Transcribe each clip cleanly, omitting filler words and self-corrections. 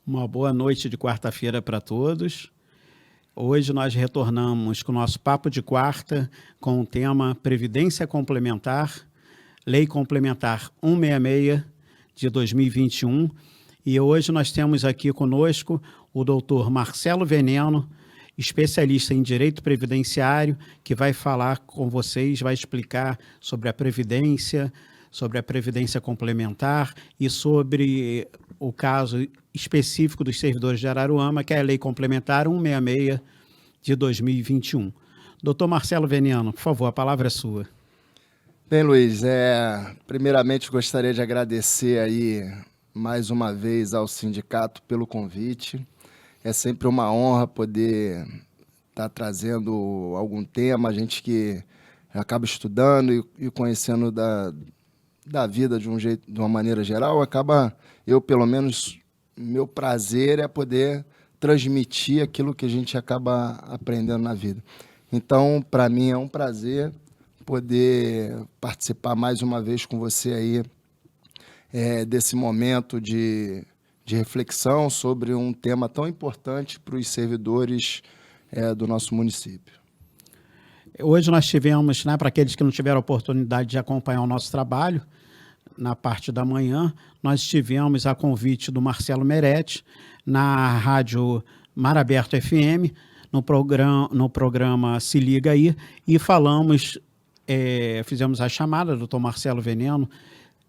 Uma boa noite de quarta-feira para todos. Hoje nós retornamos com o nosso Papo de Quarta com o tema Previdência Complementar, Lei Complementar 166 de 2021. E hoje nós temos aqui conosco o doutor Marcelo Veneno, especialista em Direito Previdenciário, que vai falar com vocês, vai explicar sobre a Previdência Complementar e sobre o caso específico dos servidores de Araruama, que é a Lei Complementar 166 de 2021. Doutor Marcelo Veneno, por favor, a palavra é sua. Bem, Luiz, primeiramente gostaria de agradecer aí mais uma vez ao sindicato pelo convite. É sempre uma honra poder estar trazendo algum tema, a gente que acaba estudando e conhecendo da vida de uma maneira geral, eu pelo menos, meu prazer é poder transmitir aquilo que a gente acaba aprendendo na vida. Então, para mim é um prazer poder participar mais uma vez com você aí desse momento de reflexão sobre um tema tão importante para os servidores do nosso município. Hoje nós tivemos, para aqueles que não tiveram a oportunidade de acompanhar o nosso trabalho, na parte da manhã, nós tivemos a convite do Marcelo Meretti, na rádio Mar Aberto FM, no programa Se Liga Aí, e falamos, fizemos a chamada, o doutor Marcelo Veneno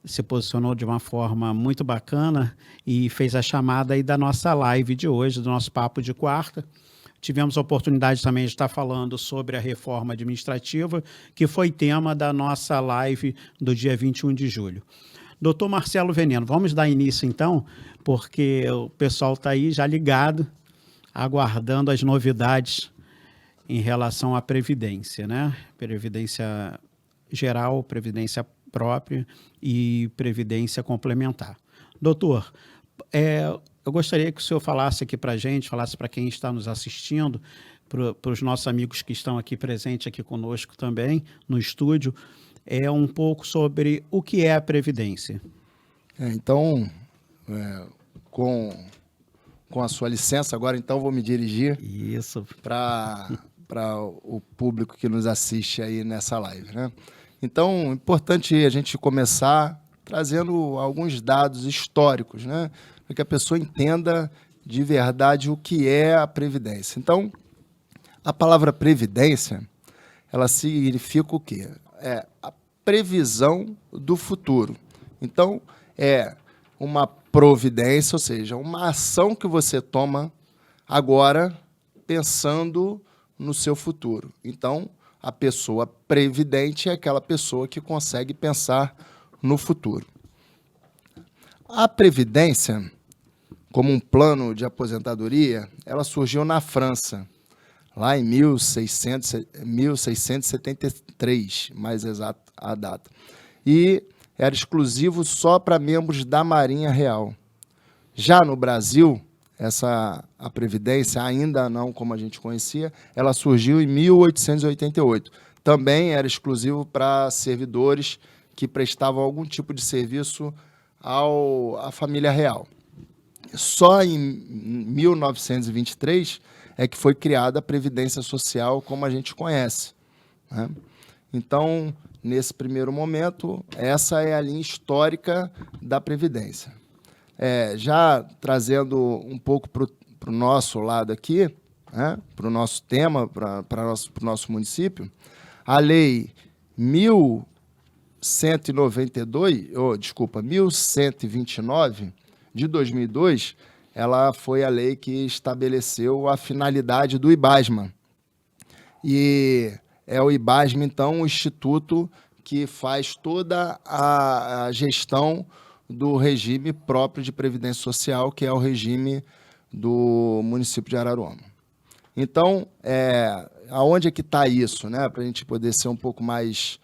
se posicionou de uma forma muito bacana e fez a chamada aí da nossa live de hoje, do nosso Papo de Quarta. Tivemos a oportunidade também de estar falando sobre a reforma administrativa, que foi tema da nossa live do dia 21 de julho. Doutor Marcelo Veneno, vamos dar início então, porque o pessoal está aí já ligado, aguardando as novidades em relação à Previdência, né? Previdência geral, Previdência própria e Previdência complementar. Doutor, eu gostaria que o senhor falasse aqui para a gente, falasse para quem está nos assistindo, para os nossos amigos que estão aqui presentes aqui conosco também, no estúdio, um pouco sobre o que é a Previdência. Então, com a sua licença, agora então vou me dirigir para o público que nos assiste aí nessa live, né? Então, é importante a gente começar trazendo alguns dados históricos, né? Para que a pessoa entenda de verdade o que é a Previdência. Então, a palavra Previdência, ela significa o quê? É a previsão do futuro. Então, é uma providência, ou seja, uma ação que você toma agora pensando no seu futuro. Então, a pessoa previdente é aquela pessoa que consegue pensar no futuro. A Previdência, como um plano de aposentadoria, ela surgiu na França, lá em 1673, mais exato a data. E era exclusivo só para membros da Marinha Real. Já no Brasil, a Previdência, ainda não como a gente conhecia, ela surgiu em 1888. Também era exclusivo para servidores que prestavam algum tipo de serviço à família real. Só em 1923 é que foi criada a Previdência Social como a gente conhece, né? Então, nesse primeiro momento, essa é a linha histórica da Previdência. Já trazendo um pouco para o nosso lado aqui, né, para o nosso tema, para o nosso município, a Lei 1129 de 2002, ela foi a lei que estabeleceu a finalidade do IBASMA. E é o IBASMA, então, o instituto que faz toda a gestão do regime próprio de Previdência Social, que é o regime do município de Araruama. Então, aonde é que está isso, né? Para a gente poder ser um pouco mais...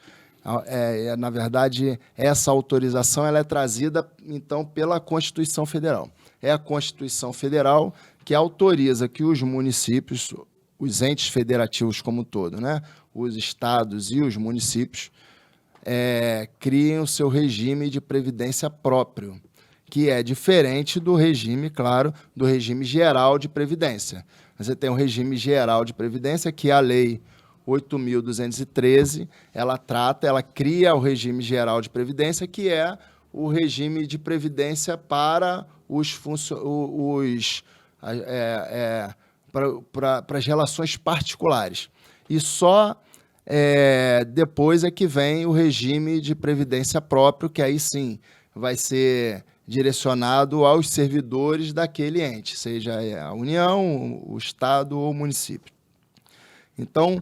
na verdade, essa autorização ela é trazida, então, pela Constituição Federal. É a Constituição Federal que autoriza que os municípios, os entes federativos como um todo, né? Os estados e os municípios, criem o seu regime de previdência próprio, que é diferente do regime, claro, do regime geral de previdência. Você tem o regime geral de previdência, que é a lei 8.213, ela cria o regime geral de previdência, que é o regime de previdência para para as relações particulares. E só depois é que vem o regime de previdência próprio, que aí sim vai ser direcionado aos servidores daquele ente, seja a União, o Estado ou o município. Então,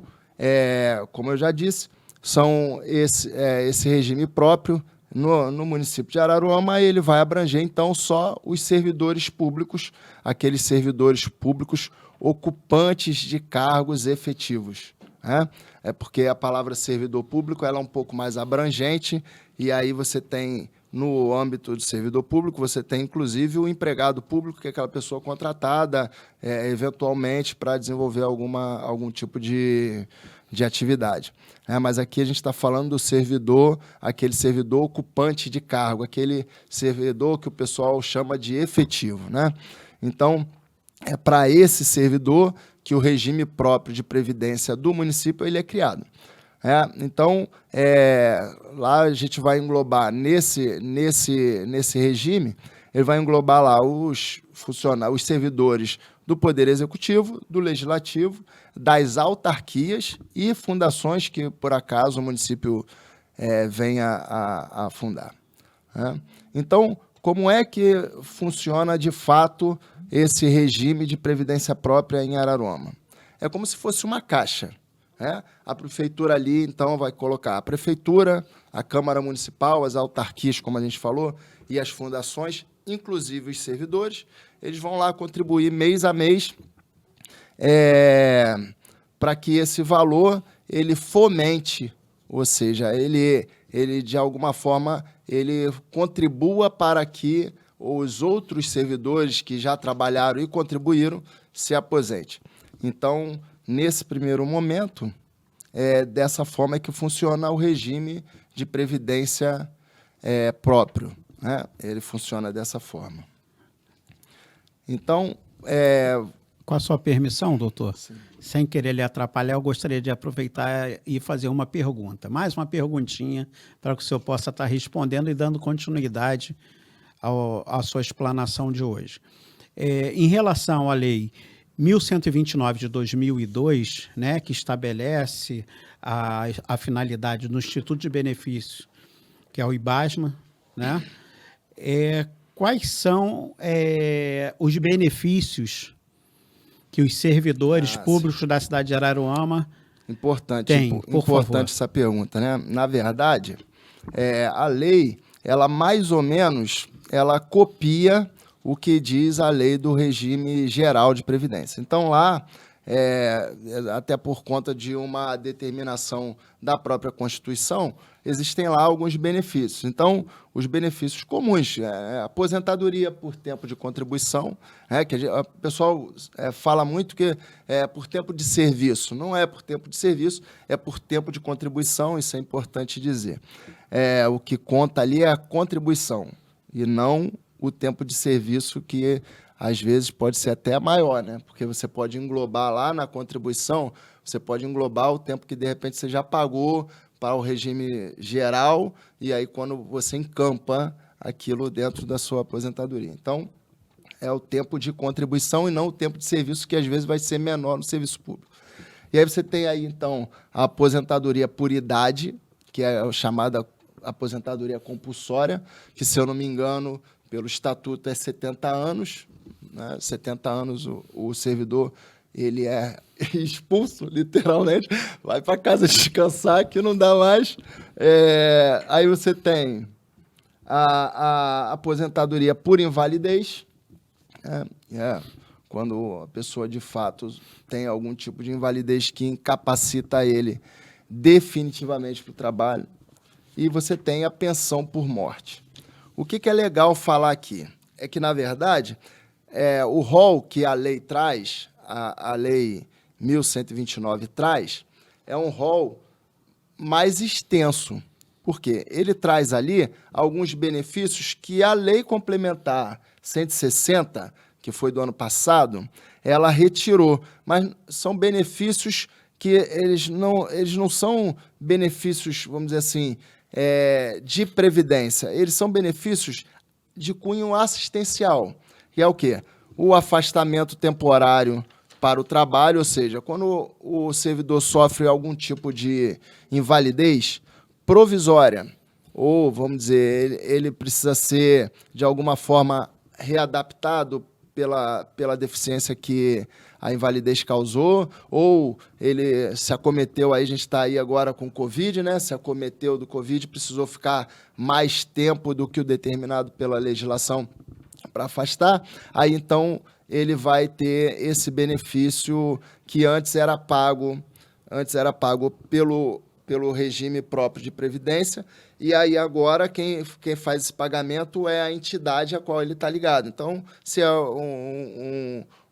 como eu já disse, são esse regime próprio no município de Araruama, ele vai abranger, então, só os servidores públicos, aqueles servidores públicos ocupantes de cargos efetivos, né? É porque a palavra servidor público ela é um pouco mais abrangente, e aí você tem, no âmbito do servidor público, você tem, inclusive, o empregado público, que é aquela pessoa contratada, eventualmente, para desenvolver algum tipo de atividade. Mas aqui a gente está falando do servidor, aquele servidor ocupante de cargo, aquele servidor que o pessoal chama de efetivo, né? Então, é para esse servidor que o regime próprio de previdência do município ele é criado. Então, lá a gente vai englobar, nesse regime, ele vai englobar lá os servidores do Poder Executivo, do Legislativo, das autarquias e fundações que, por acaso, o município venha a fundar. Então, como é que funciona, de fato, esse regime de previdência própria em Araruama? É como se fosse uma caixa. A prefeitura ali, então, vai colocar a prefeitura, a Câmara Municipal, as autarquias, como a gente falou, e as fundações, inclusive os servidores, eles vão lá contribuir mês a mês para que esse valor ele fomente, ou seja, ele de alguma forma ele contribua para que os outros servidores que já trabalharam e contribuíram se aposentem. Então, nesse primeiro momento, dessa forma é que funciona o regime de previdência próprio, né? Ele funciona dessa forma. Então, com a sua permissão, doutor, sim, sem querer lhe atrapalhar, eu gostaria de aproveitar e fazer uma pergunta. Mais uma perguntinha para que o senhor possa estar respondendo e dando continuidade à sua explanação de hoje. Em relação à lei 1129 de 2002, né, que estabelece a finalidade do Instituto de Benefícios, que é o IBASMA, né, quais são os benefícios que os servidores públicos da cidade de Araruama têm? Por favor. Importante essa pergunta, né? Na verdade, a lei, ela mais ou menos, ela copia o que diz a lei do regime geral de previdência. Então, lá, até por conta de uma determinação da própria Constituição, existem lá alguns benefícios. Então, os benefícios comuns, aposentadoria por tempo de contribuição, que o pessoal fala muito que é por tempo de serviço. Não é por tempo de serviço, é por tempo de contribuição, isso é importante dizer. O que conta ali é a contribuição, e não o tempo de serviço, que às vezes pode ser até maior, né? Porque você pode englobar lá na contribuição, você pode englobar o tempo que de repente você já pagou para o regime geral, e aí quando você encampa aquilo dentro da sua aposentadoria. Então, é o tempo de contribuição e não o tempo de serviço, que às vezes vai ser menor no serviço público. E aí você tem aí, então, a aposentadoria por idade, que é a chamada aposentadoria compulsória, que, se eu não me engano, pelo estatuto é 70 anos, né? 70 anos o servidor ele é expulso, literalmente, vai para casa descansar, que não dá mais. Aí você tem a aposentadoria por invalidez, quando a pessoa, de fato, tem algum tipo de invalidez que incapacita ele definitivamente para o trabalho. E você tem a pensão por morte. O que é legal falar aqui é que, na verdade, o rol que a lei traz, a lei 1129 traz, é um rol mais extenso. Por quê? Ele traz ali alguns benefícios que a Lei Complementar 160, que foi do ano passado, ela retirou, mas são benefícios que eles não são benefícios, vamos dizer assim, de previdência, eles são benefícios de cunho assistencial, que é o quê? O afastamento temporário para o trabalho, ou seja, quando o servidor sofre algum tipo de invalidez provisória, ou, vamos dizer, ele precisa ser, de alguma forma, readaptado pela deficiência que a invalidez causou, ou ele se acometeu, aí a gente está aí agora com o Covid, né? Se acometeu do Covid, precisou ficar mais tempo do que o determinado pela legislação para afastar, aí então ele vai ter esse benefício que antes era pago pelo regime próprio de previdência, e aí agora quem faz esse pagamento é a entidade a qual ele está ligado. Então, se é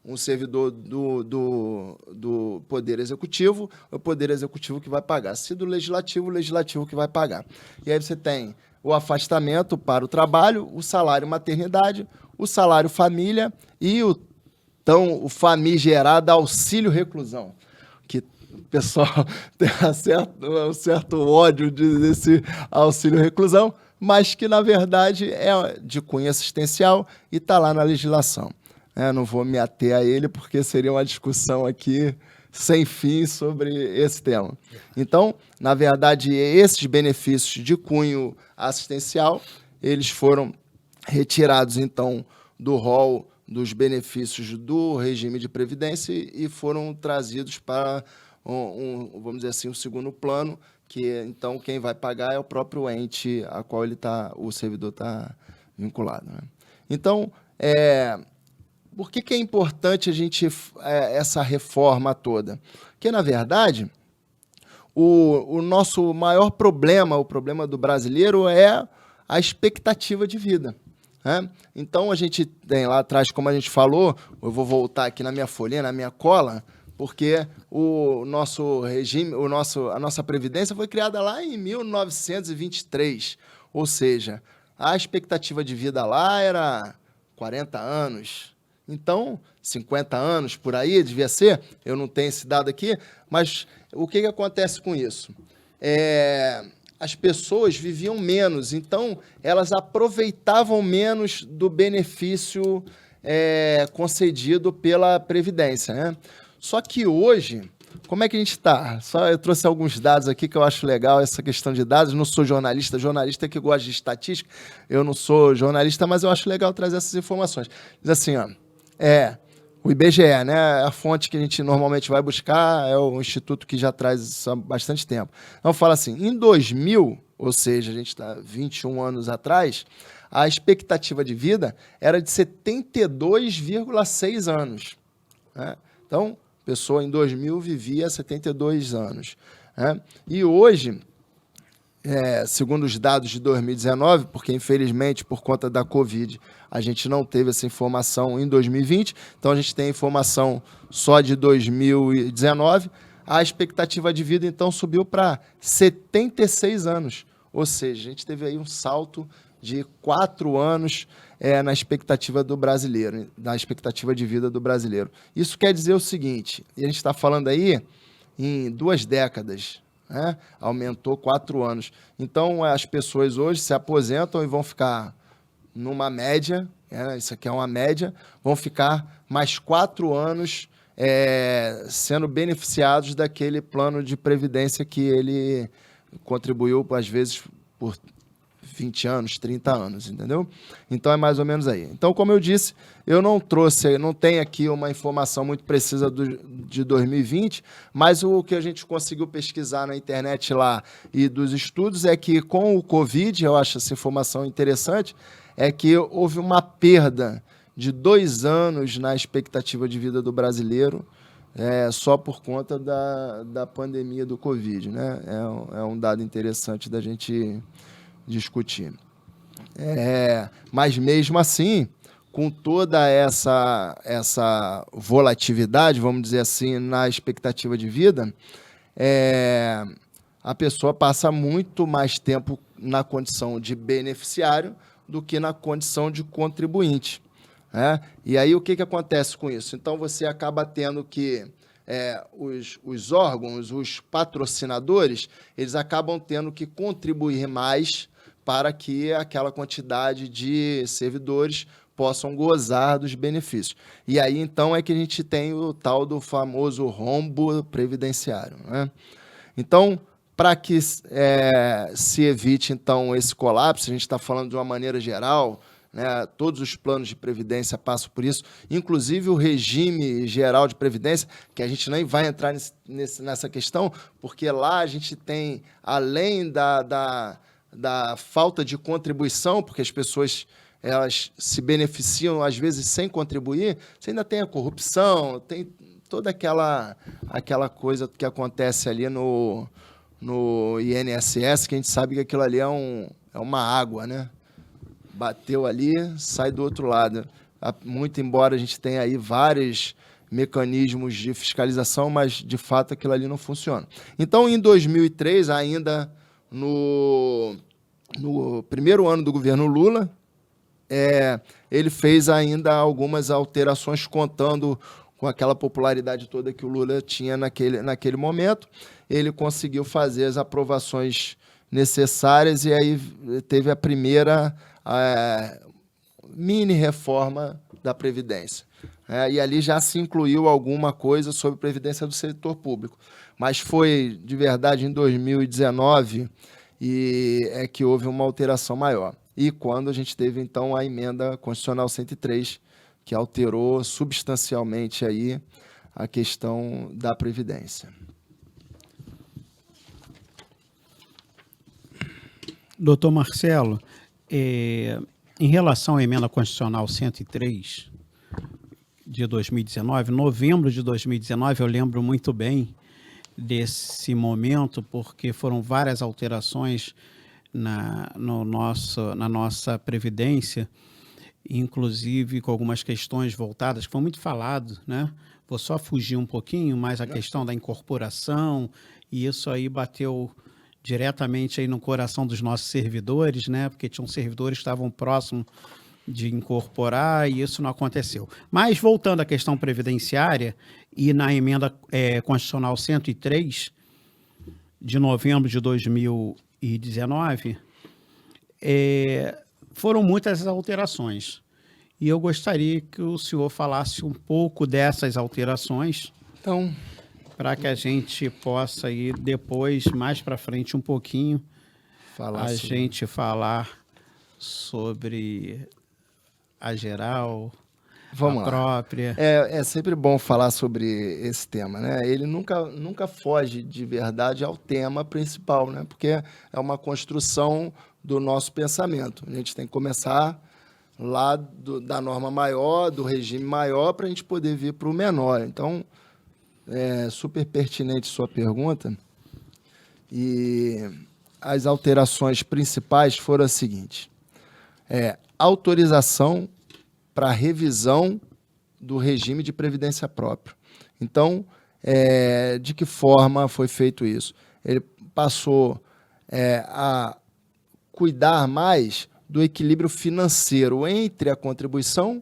um servidor do Poder Executivo, é o Poder Executivo que vai pagar. Se do Legislativo, o Legislativo que vai pagar. E aí você tem o afastamento para o trabalho, o salário maternidade, o salário família e o famigerado auxílio reclusão, que o pessoal tem um certo ódio desse auxílio reclusão, mas que, na verdade, é de cunho assistencial e está lá na legislação. Não vou me ater a ele, porque seria uma discussão aqui sem fim sobre esse tema. Então, na verdade, esses benefícios de cunho assistencial, eles foram retirados, então, do rol dos benefícios do regime de previdência e foram trazidos para vamos dizer assim, um segundo plano, que então quem vai pagar é o próprio ente a qual o servidor está vinculado, né? Então, por que é importante a gente essa reforma toda? Porque, na verdade, o nosso maior problema, o problema do brasileiro, é a expectativa de vida. Então, a gente tem lá atrás, como a gente falou, eu vou voltar aqui na minha folhinha, na minha cola, porque o nosso regime, a nossa Previdência foi criada lá em 1923, ou seja, a expectativa de vida lá era 40 anos, então 50 anos por aí devia ser, eu não tenho esse dado aqui, mas o que acontece com isso? As pessoas viviam menos, então elas aproveitavam menos do benefício concedido pela Previdência, né? Só que hoje, como é que a gente está? Eu trouxe alguns dados aqui que eu acho legal, essa questão de dados. Não sou jornalista que gosta de estatística, eu não sou jornalista, mas eu acho legal trazer essas informações. Diz assim, o IBGE, né, a fonte que a gente normalmente vai buscar, é o instituto que já traz isso há bastante tempo. Então, fala assim, em 2000, ou seja, a gente está 21 anos atrás, a expectativa de vida era de 72,6 anos. Né? Então, a pessoa em 2000 vivia 72 anos. Né? E hoje, segundo os dados de 2019, porque infelizmente por conta da Covid a gente não teve essa informação em 2020, então a gente tem informação só de 2019, a expectativa de vida então subiu para 76 anos, ou seja, a gente teve aí um salto de 4 anos na expectativa do brasileiro, na expectativa de vida do brasileiro. Isso quer dizer o seguinte, e a gente está falando aí em 2 décadas, né? Aumentou 4 anos. Então, as pessoas hoje se aposentam e vão ficar numa média, isso aqui é uma média, vão ficar mais 4 anos sendo beneficiados daquele plano de previdência que ele contribuiu, às vezes, por 20 anos, 30 anos, entendeu? Então, é mais ou menos aí. Então, como eu disse, eu não tenho aqui uma informação muito precisa de 2020, mas o que a gente conseguiu pesquisar na internet lá e dos estudos é que com o Covid, eu acho essa informação interessante, é que houve uma perda de 2 anos na expectativa de vida do brasileiro, só por conta da pandemia do Covid, né? É um dado interessante da gente discutir. Mas mesmo assim, com toda essa volatilidade, vamos dizer assim, na expectativa de vida, a pessoa passa muito mais tempo na condição de beneficiário do que na condição de contribuinte, né? E aí o que acontece com isso? Então você acaba tendo que os órgãos, os patrocinadores, eles acabam tendo que contribuir mais para que aquela quantidade de servidores possam gozar dos benefícios. E aí, então, é que a gente tem o tal do famoso rombo previdenciário, né? Então, para que se evite, então, esse colapso, a gente está falando de uma maneira geral, né, todos os planos de previdência passam por isso, inclusive o regime geral de previdência, que a gente nem vai entrar nessa questão, porque lá a gente tem, além da falta de contribuição, porque as pessoas elas se beneficiam, às vezes, sem contribuir, você ainda tem a corrupção, tem toda aquela coisa que acontece ali no INSS, que a gente sabe que aquilo ali é uma água, né? Bateu ali, sai do outro lado. Muito embora a gente tenha aí vários mecanismos de fiscalização, mas, de fato, aquilo ali não funciona. Então, em 2003, ainda no primeiro ano do governo Lula, ele fez ainda algumas alterações, contando com aquela popularidade toda que o Lula tinha naquele momento. Ele conseguiu fazer as aprovações necessárias e aí teve a primeira mini reforma da Previdência. E ali já se incluiu alguma coisa sobre Previdência do setor público. Mas foi, de verdade, em 2019 que houve uma alteração maior. E quando a gente teve, então, a Emenda Constitucional 103, que alterou substancialmente aí a questão da Previdência. Doutor Marcelo, em relação à Emenda Constitucional 103 de 2019, novembro de 2019, eu lembro muito bem desse momento, porque foram várias alterações na nossa Previdência, inclusive com algumas questões voltadas, que foi muito falado, né? Vou só fugir um pouquinho, mas a questão da incorporação, e isso aí bateu diretamente aí no coração dos nossos servidores, né? Porque tinham servidores que estavam próximos de incorporar e isso não aconteceu. Mas voltando à questão previdenciária, e na Emenda Constitucional 103, de novembro de 2019, foram muitas alterações. E eu gostaria que o senhor falasse um pouco dessas alterações, então, para que a gente possa ir depois, mais para frente um pouquinho, gente falar sobre a geral, Vamos a lá. própria. É sempre bom falar sobre esse tema, né? Ele nunca foge de verdade ao tema principal, né? Porque é uma construção do nosso pensamento. A gente tem que começar lá da norma maior, do regime maior, para a gente poder vir para o menor. Então, é super pertinente sua pergunta. E as alterações principais foram as seguintes. Autorização para revisão do regime de previdência próprio. Então, de que forma foi feito isso? Ele passou a cuidar mais do equilíbrio financeiro entre a contribuição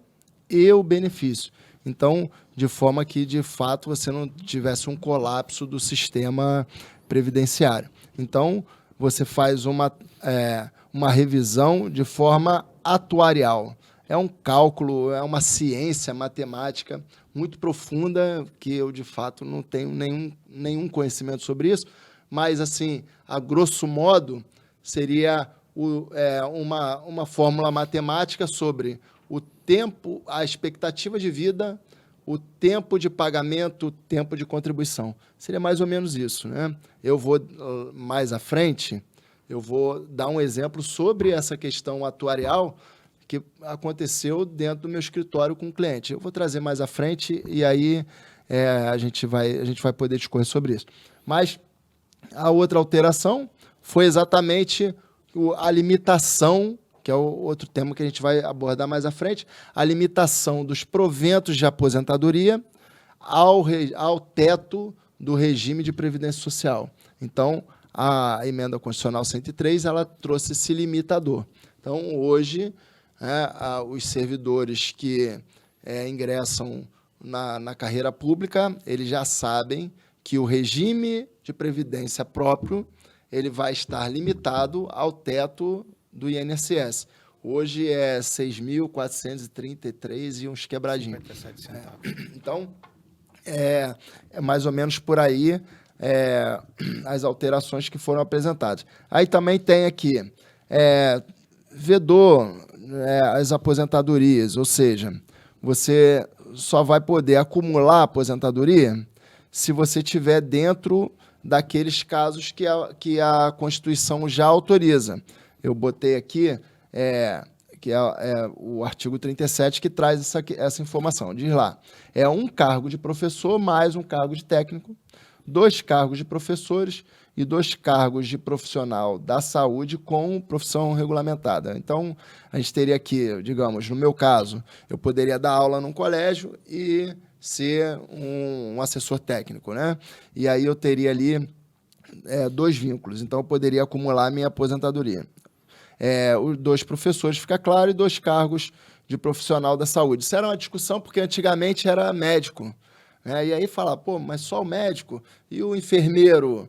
e o benefício. Então, de forma que, de fato, você não tivesse um colapso do sistema previdenciário. Então, você faz uma revisão de forma atuarial. É um cálculo, é uma ciência matemática muito profunda, que eu, de fato, não tenho nenhum conhecimento sobre isso, mas, assim, a grosso modo, seria uma fórmula matemática sobre o tempo, a expectativa de vida, o tempo de pagamento, o tempo de contribuição. Seria mais ou menos isso, né? Eu vou, mais à frente, eu vou dar um exemplo sobre essa questão atuarial que aconteceu dentro do meu escritório com o cliente. Eu vou trazer mais à frente e aí a gente vai poder discorrer sobre isso. Mas a outra alteração foi exatamente a limitação, que é o outro tema que a gente vai abordar mais à frente, a limitação dos proventos de aposentadoria ao teto do regime de previdência social. Então, a Emenda Constitucional 103, ela trouxe esse limitador. Então, hoje, os servidores que ingressam na carreira pública, eles já sabem que o regime de previdência próprio ele vai estar limitado ao teto do INSS. Hoje é 6.433 e uns quebradinhos. 57 centavos. Então, é mais ou menos por aí as alterações que foram apresentadas. Aí também tem aqui, vedou as aposentadorias, ou seja, você só vai poder acumular aposentadoria se você estiver dentro daqueles casos que a Constituição já autoriza. Eu botei aqui, que é o artigo 37, que traz essa informação. Diz lá, um cargo de professor mais um cargo de técnico, 2 cargos de professores e 2 cargos de profissional da saúde com profissão regulamentada. Então, a gente teria aqui, digamos, no meu caso, eu poderia dar aula num colégio e ser um assessor técnico, né? E aí eu teria ali 2 vínculos, então eu poderia acumular a minha aposentadoria. Os 2 professores, fica claro, e 2 cargos de profissional da saúde. Isso era uma discussão porque antigamente era médico, né? E aí fala, pô, mas só o médico e o enfermeiro,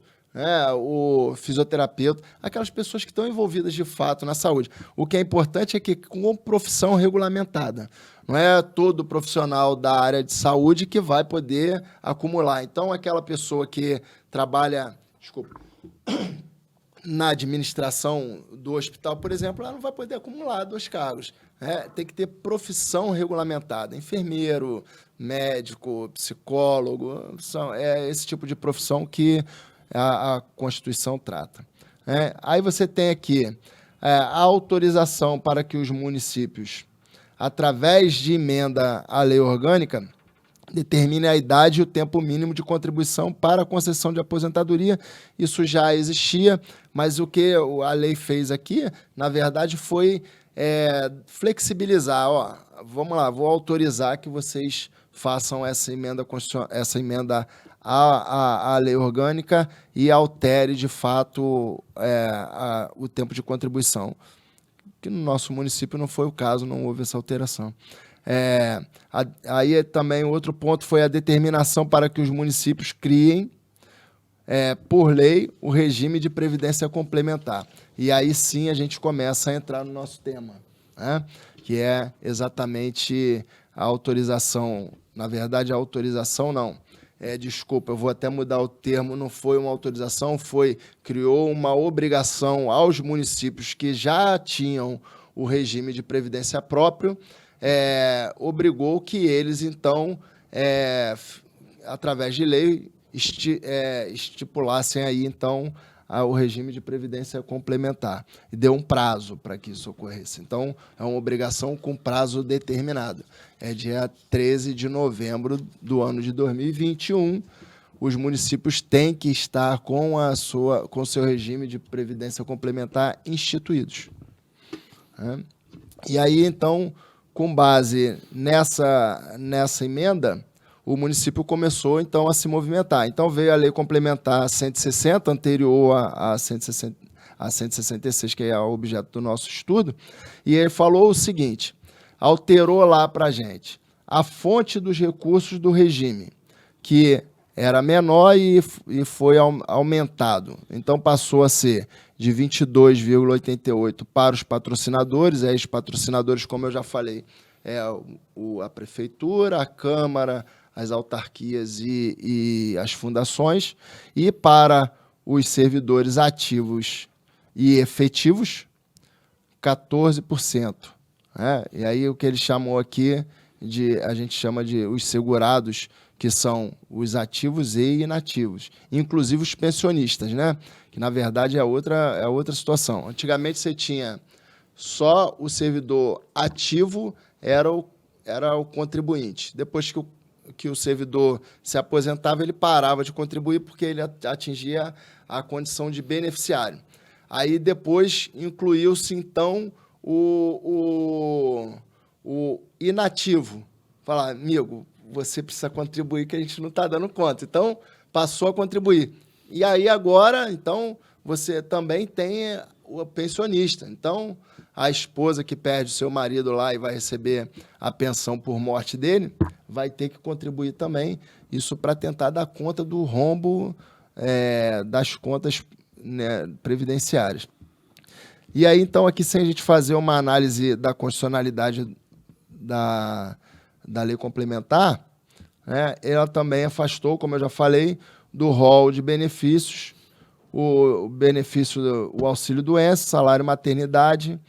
o fisioterapeuta, aquelas pessoas que estão envolvidas de fato na saúde. O que é importante é que com profissão regulamentada, não é todo profissional da área de saúde que vai poder acumular. Então, aquela pessoa que trabalha, na administração do hospital, por exemplo, ela não vai poder acumular 2 cargos. Tem que ter profissão regulamentada. Enfermeiro, médico, psicólogo, é esse tipo de profissão que a Constituição trata. Aí você tem aqui a autorização para que os municípios, através de emenda à lei orgânica, determine a idade e o tempo mínimo de contribuição para a concessão de aposentadoria. Isso já existia, mas o que a lei fez aqui, na verdade, foi flexibilizar. Vamos lá, vou autorizar que vocês façam essa emenda à lei orgânica e altere, de fato, o tempo de contribuição. Que no nosso município não foi o caso, não houve essa alteração. Aí também outro ponto foi a determinação para que os municípios criem, por lei, o regime de previdência complementar. E aí sim a gente começa a entrar no nosso tema, né? Que é exatamente a autorização. Na verdade, a autorização não. Desculpa, eu vou até mudar o termo, não foi uma autorização, criou uma obrigação aos municípios que já tinham o regime de previdência próprio, obrigou que eles, então, através de lei, estipulassem aí, então, o regime de previdência complementar. E deu um prazo para que isso ocorresse. Então, é uma obrigação com prazo determinado. Dia 13 de novembro do ano de 2021, os municípios têm que estar com o seu regime de previdência complementar instituídos. E aí, então, com base nessa emenda, o município começou, então, a se movimentar. Então, veio a Lei Complementar 160, anterior a 166, que é o objeto do nosso estudo, e ele falou o seguinte, alterou lá para a gente a fonte dos recursos do regime, que era menor e foi aumentado. Então, passou a ser de 22,88 para os patrocinadores. Aí, os patrocinadores, como eu já falei, a prefeitura, a Câmara, as autarquias e as fundações. E para os servidores ativos e efetivos, 14%. E aí, o que ele chamou aqui, a gente chama de os segurados, que são os ativos e inativos, inclusive os pensionistas, né? Que, na verdade, é outra situação. Antigamente, você tinha só o servidor ativo, era o contribuinte. Depois que o servidor se aposentava, ele parava de contribuir porque ele atingia a condição de beneficiário. Aí, depois, incluiu-se, então, o inativo. Falar, amigo, você precisa contribuir que a gente não está dando conta. Então, passou a contribuir. E aí, agora, então, você também tem o pensionista. Então, a esposa que perde o seu marido lá e vai receber a pensão por morte dele, vai ter que contribuir também, isso para tentar dar conta do rombo das contas, né, previdenciárias. E aí, então, aqui, sem a gente fazer uma análise da constitucionalidade da lei complementar, né, ela também afastou, como eu já falei, do rol de benefícios, o benefício, o auxílio-doença, salário maternidade,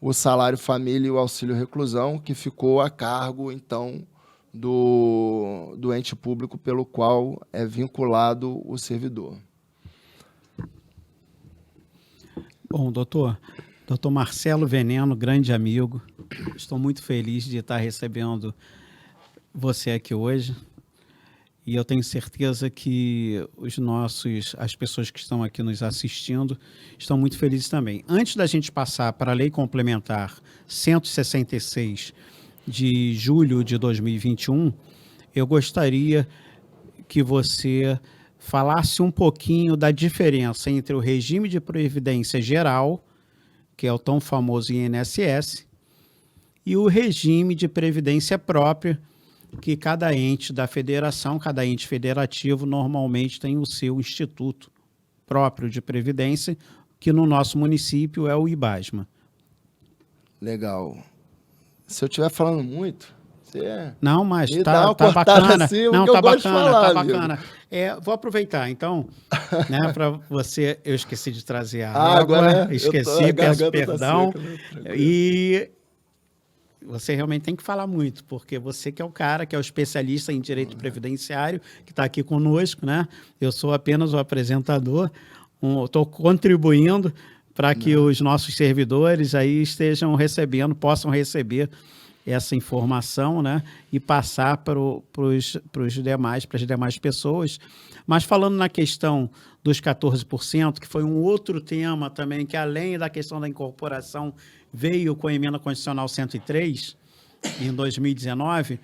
o salário família e o auxílio reclusão, que ficou a cargo, então, do ente público pelo qual é vinculado o servidor. Bom, doutor Marcelo Veneno, grande amigo, estou muito feliz de estar recebendo você aqui hoje. E eu tenho certeza que as pessoas que estão aqui nos assistindo estão muito felizes também. Antes da gente passar para a Lei Complementar 166 de julho de 2021, eu gostaria que você falasse um pouquinho da diferença entre o regime de previdência geral, que é o tão famoso INSS, e o regime de previdência própria, que cada ente da federação, cada ente federativo, normalmente tem o seu instituto próprio de previdência, que no nosso município é o IBASMA. Legal. Se eu estiver falando muito, você... Não, mas tá bacana. Assim, não, tá bacana, falar, tá bacana. Vou aproveitar, então, né, para você... Eu esqueci de trazer a água, agora esqueci, peço perdão. Tá seca, e... Você realmente tem que falar muito, porque você que é o cara, que é o especialista em direito previdenciário, que está aqui conosco, né? Eu sou apenas o apresentador, estou contribuindo para que os nossos servidores aí possam receber essa informação, né? E passar para as demais pessoas. Mas falando na questão dos 14%, que foi um outro tema também, que além da questão da incorporação, veio com a Emenda Constitucional 103, em 2019,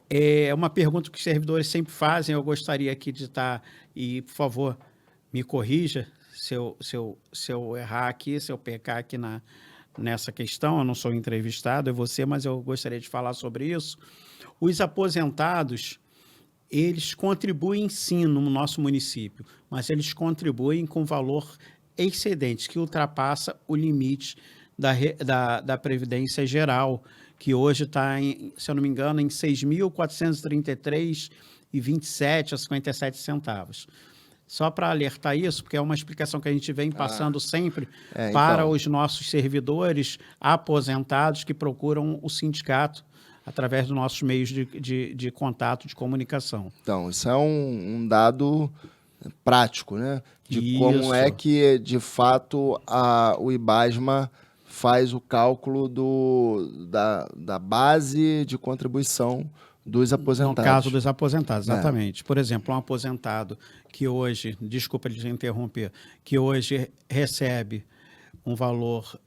é uma pergunta que os servidores sempre fazem, eu gostaria aqui de estar, e por favor, me corrija se eu errar aqui, se eu pecar aqui nessa questão, eu não sou entrevistado, é você, mas eu gostaria de falar sobre isso. Os aposentados, eles contribuem sim no nosso município, mas eles contribuem com valor excedente, que ultrapassa o limite da Previdência Geral, que hoje está, se eu não me engano, em R$ 6.433,27 Só para alertar isso, porque é uma explicação que a gente vem passando sempre para os nossos servidores aposentados que procuram o sindicato através dos nossos meios de contato, de comunicação. Então, isso é um dado prático, né? De como é que, de fato, o IBASMA faz o cálculo da base de contribuição dos aposentados. No caso dos aposentados, exatamente. Por exemplo, um aposentado que hoje, desculpa de interromper, que hoje recebe um valor,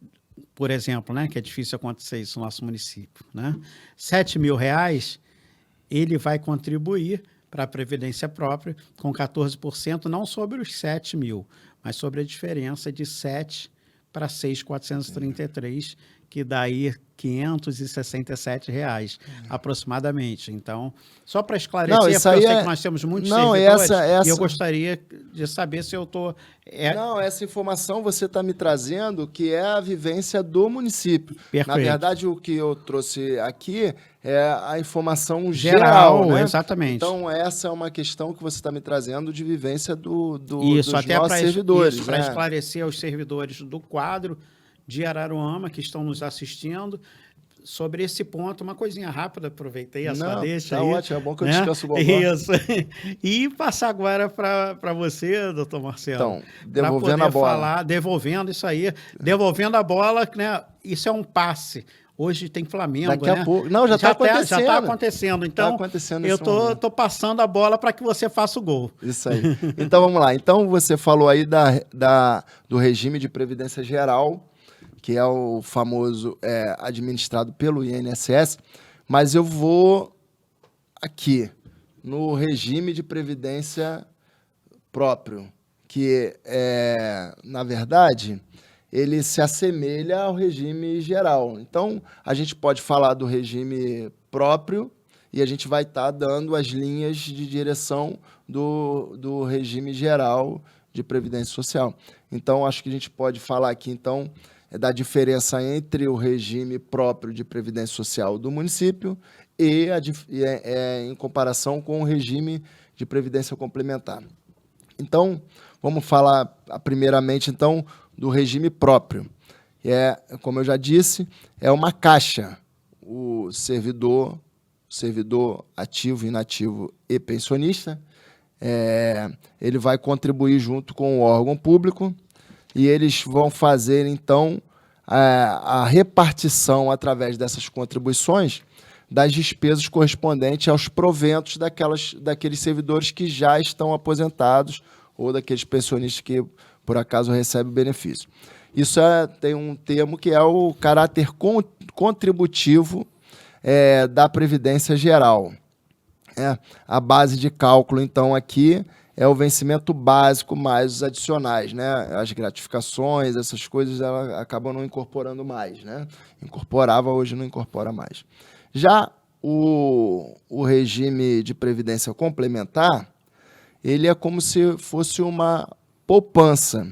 por exemplo, né, que é difícil acontecer isso no nosso município, né? R$7.000, ele vai contribuir para a Previdência Própria com 14%, não sobre os 7.000, mas sobre a diferença de 7 para 6.433, que dá aí R$567 aproximadamente. Então, só para esclarecer, porque eu sei que nós temos muitos servidores, e eu gostaria de saber se eu estou... Não, essa informação você está me trazendo, que é a vivência do município. Perfeito. Na verdade, o que eu trouxe aqui é a informação geral, né? Exatamente. Então, essa é uma questão que você está me trazendo de vivência dos até nossos servidores. Isso, para esclarecer aos servidores do quadro de Araruama que estão nos assistindo sobre esse ponto. Uma coisinha rápida, aproveitei a sua deixa tá aí. Ótimo, é bom que eu descanso o bom. Isso. E passar agora para você, doutor Marcelo. Então, devolvendo a bola. Devolvendo isso aí, devolvendo a bola, né? Isso é um passe. Hoje tem Flamengo, daqui a pouco. Não, já está acontecendo. Já está acontecendo. Então, eu tô passando a bola para que você faça o gol. Isso aí. Então, vamos lá. Então, você falou aí do regime de previdência geral, que é o famoso administrado pelo INSS, mas eu vou aqui no regime de previdência próprio, que, na verdade, ele se assemelha ao regime geral. Então, a gente pode falar do regime próprio e a gente vai estar dando as linhas de direção do regime geral de Previdência Social. Então, acho que a gente pode falar aqui, então, da diferença entre o regime próprio de Previdência Social do município e em comparação com o regime de Previdência Complementar. Então, vamos falar primeiramente, então, do regime próprio. Como eu já disse, é uma caixa. O servidor ativo, inativo e pensionista, ele vai contribuir junto com o órgão público e eles vão fazer, então, a repartição, através dessas contribuições, das despesas correspondentes aos proventos daqueles servidores que já estão aposentados ou daqueles pensionistas que, por acaso, recebem benefício. Isso tem um termo que é o caráter contributivo da Previdência Geral. A base de cálculo, então, aqui é o vencimento básico mais os adicionais, né? As gratificações, essas coisas, ela acabam não incorporando mais, né? Incorporava, hoje não incorpora mais. Já o regime de previdência complementar, ele é como se fosse uma poupança,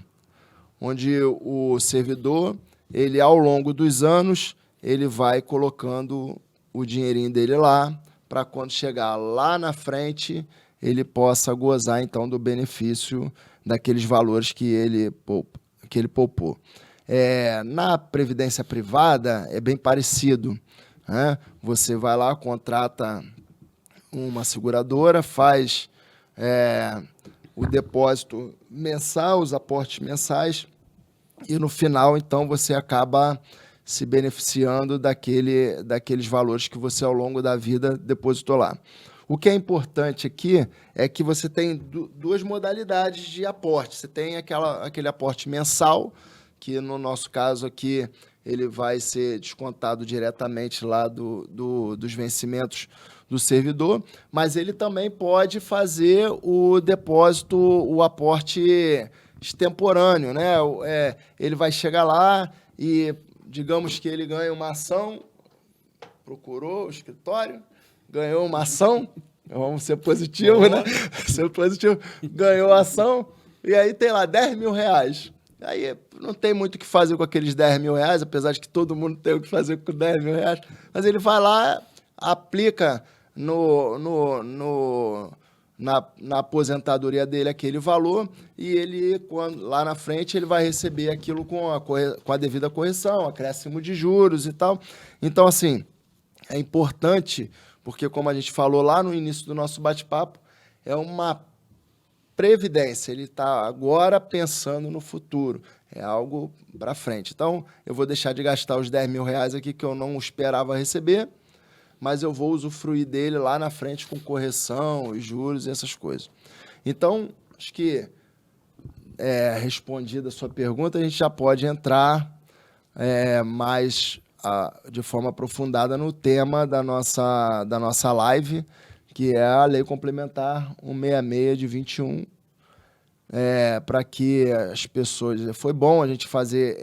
onde o servidor, ele, ao longo dos anos, ele vai colocando o dinheirinho dele lá, para quando chegar lá na frente, ele possa gozar, então, do benefício daqueles valores que ele poupou. Na previdência privada, é bem parecido, né? Você vai lá, contrata uma seguradora, faz o depósito mensal, os aportes mensais, e no final, então, você acaba se beneficiando daqueles valores que você, ao longo da vida, depositou lá. O que é importante aqui é que você tem duas modalidades de aporte. Você tem aquele aporte mensal, que no nosso caso aqui ele vai ser descontado diretamente lá dos vencimentos do servidor, mas ele também pode fazer o depósito, o aporte extemporâneo, né? Ele vai chegar lá e, digamos que ele ganha uma ação, procurou o escritório, ganhou uma ação, vamos ser positivo, né? Ser positivo, ganhou a ação, e aí tem lá 10 mil reais. Aí não tem muito o que fazer com aqueles 10 mil reais, apesar de que todo mundo tem o que fazer com 10 mil reais, mas ele vai lá, aplica na aposentadoria dele aquele valor, e ele, lá na frente, ele vai receber aquilo com a devida correção, acréscimo de juros e tal. Então, assim, é importante, porque, como a gente falou lá no início do nosso bate-papo, é uma previdência, ele está agora pensando no futuro, é algo para frente. Então, eu vou deixar de gastar os 10 mil reais aqui que eu não esperava receber, mas eu vou usufruir dele lá na frente com correção, juros e essas coisas. Então, acho que, respondida a sua pergunta, a gente já pode entrar mais de forma aprofundada no tema da nossa live, que é a Lei Complementar 166 de 21, para que as pessoas... Foi bom a gente fazer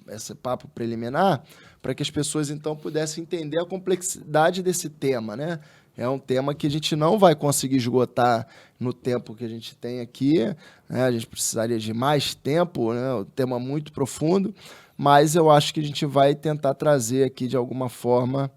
esse papo preliminar, para que as pessoas, então, pudessem entender a complexidade desse tema, né? É um tema que a gente não vai conseguir esgotar no tempo que a gente tem aqui, né? A gente precisaria de mais tempo, né? Um tema muito profundo, mas eu acho que a gente vai tentar trazer aqui, de alguma forma,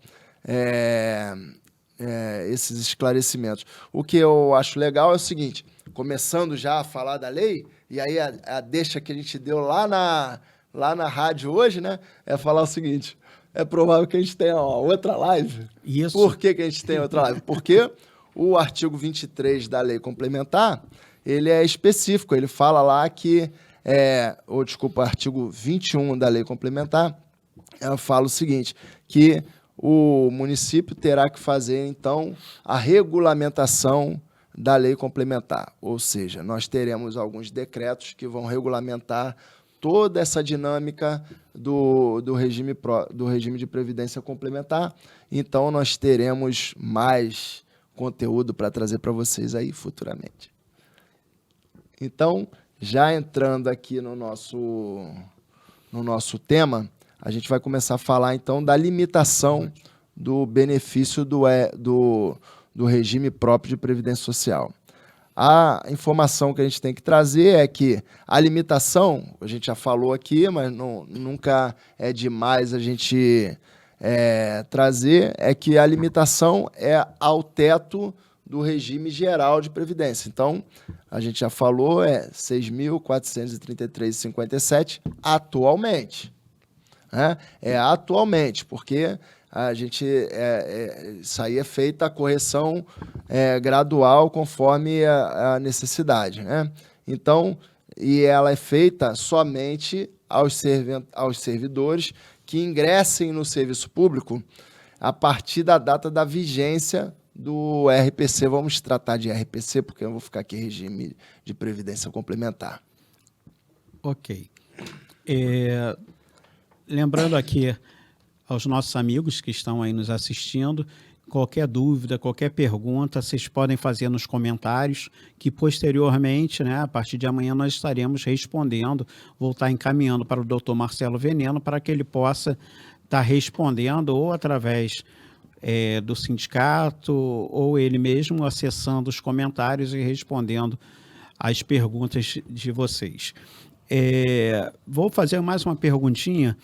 esses esclarecimentos. O que eu acho legal é o seguinte, começando já a falar da lei, e aí a deixa que a gente deu lá na rádio hoje, né, é falar o seguinte: é provável que a gente tenha uma outra live. Isso. Por que a gente tem outra live? Porque o artigo 23 da Lei Complementar, ele é específico, ele fala lá que, artigo 21 da Lei Complementar, fala o seguinte, que o município terá que fazer, então, a regulamentação da Lei Complementar, ou seja, nós teremos alguns decretos que vão regulamentar toda essa dinâmica do regime de previdência complementar. Então, nós teremos mais conteúdo para trazer para vocês aí futuramente. Então, já entrando aqui no nosso tema, a gente vai começar a falar, então, da limitação do benefício do regime próprio de Previdência Social. A informação que a gente tem que trazer é que a limitação, a gente já falou aqui, mas nunca é demais a gente trazer, é que a limitação é ao teto do regime geral de Previdência. Então, a gente já falou, é 6.433,57 atualmente. Né? É atualmente, porque a gente isso aí é feita a correção gradual conforme a necessidade, né? Então, e ela é feita somente aos servidores que ingressem no serviço público a partir da data da vigência do RPC. Vamos tratar de RPC, porque eu vou ficar aqui regime de previdência complementar. Ok. Lembrando aqui aos nossos amigos que estão aí nos assistindo, qualquer dúvida, qualquer pergunta, vocês podem fazer nos comentários, que posteriormente, né, a partir de amanhã, nós estaremos respondendo, vou estar encaminhando para o Dr. Marcelo Veneno, para que ele possa estar respondendo ou através do sindicato, ou ele mesmo acessando os comentários e respondendo as perguntas de vocês. Vou fazer mais uma perguntinha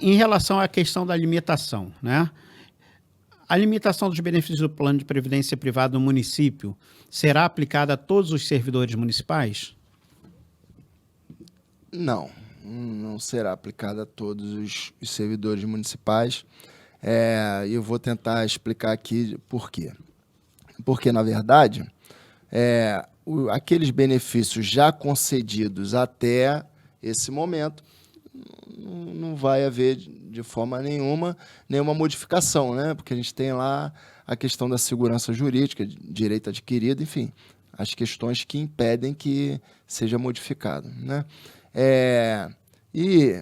em relação à questão da limitação, né? A limitação dos benefícios do plano de previdência privado no município será aplicada a todos os servidores municipais? Não, não será aplicada a todos os servidores municipais. Eu vou tentar explicar aqui por quê. Porque, na verdade, aqueles benefícios já concedidos até esse momento, não vai haver de forma nenhuma modificação, né? Porque a gente tem lá a questão da segurança jurídica, direito adquirido, enfim, as questões que impedem que seja modificado, né? E,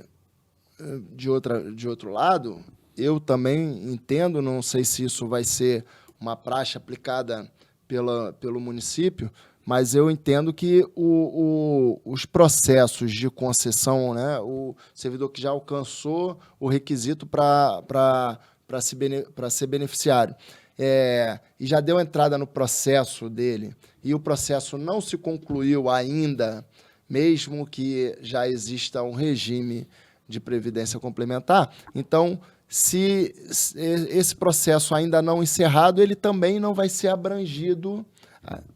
de outro lado, eu também entendo, não sei se isso vai ser uma praxe aplicada pelo município, mas eu entendo que os processos de concessão, né, o servidor que já alcançou o requisito para ser beneficiário, e já deu entrada no processo dele, e o processo não se concluiu ainda, mesmo que já exista um regime de previdência complementar, então, se esse processo ainda não encerrado, ele também não vai ser abrangido,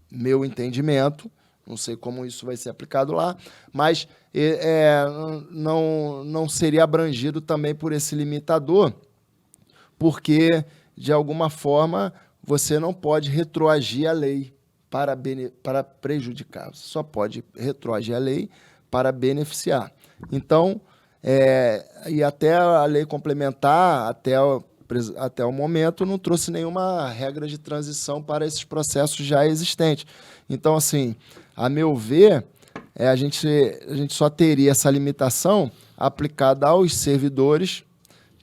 meu entendimento, não sei como isso vai ser aplicado lá, mas não seria abrangido também por esse limitador, porque, de alguma forma, você não pode retroagir a lei para prejudicar, você só pode retroagir a lei para beneficiar. Então, e até a lei complementar, até o momento, não trouxe nenhuma regra de transição para esses processos já existentes. Então, assim, a meu ver, a gente só teria essa limitação aplicada aos servidores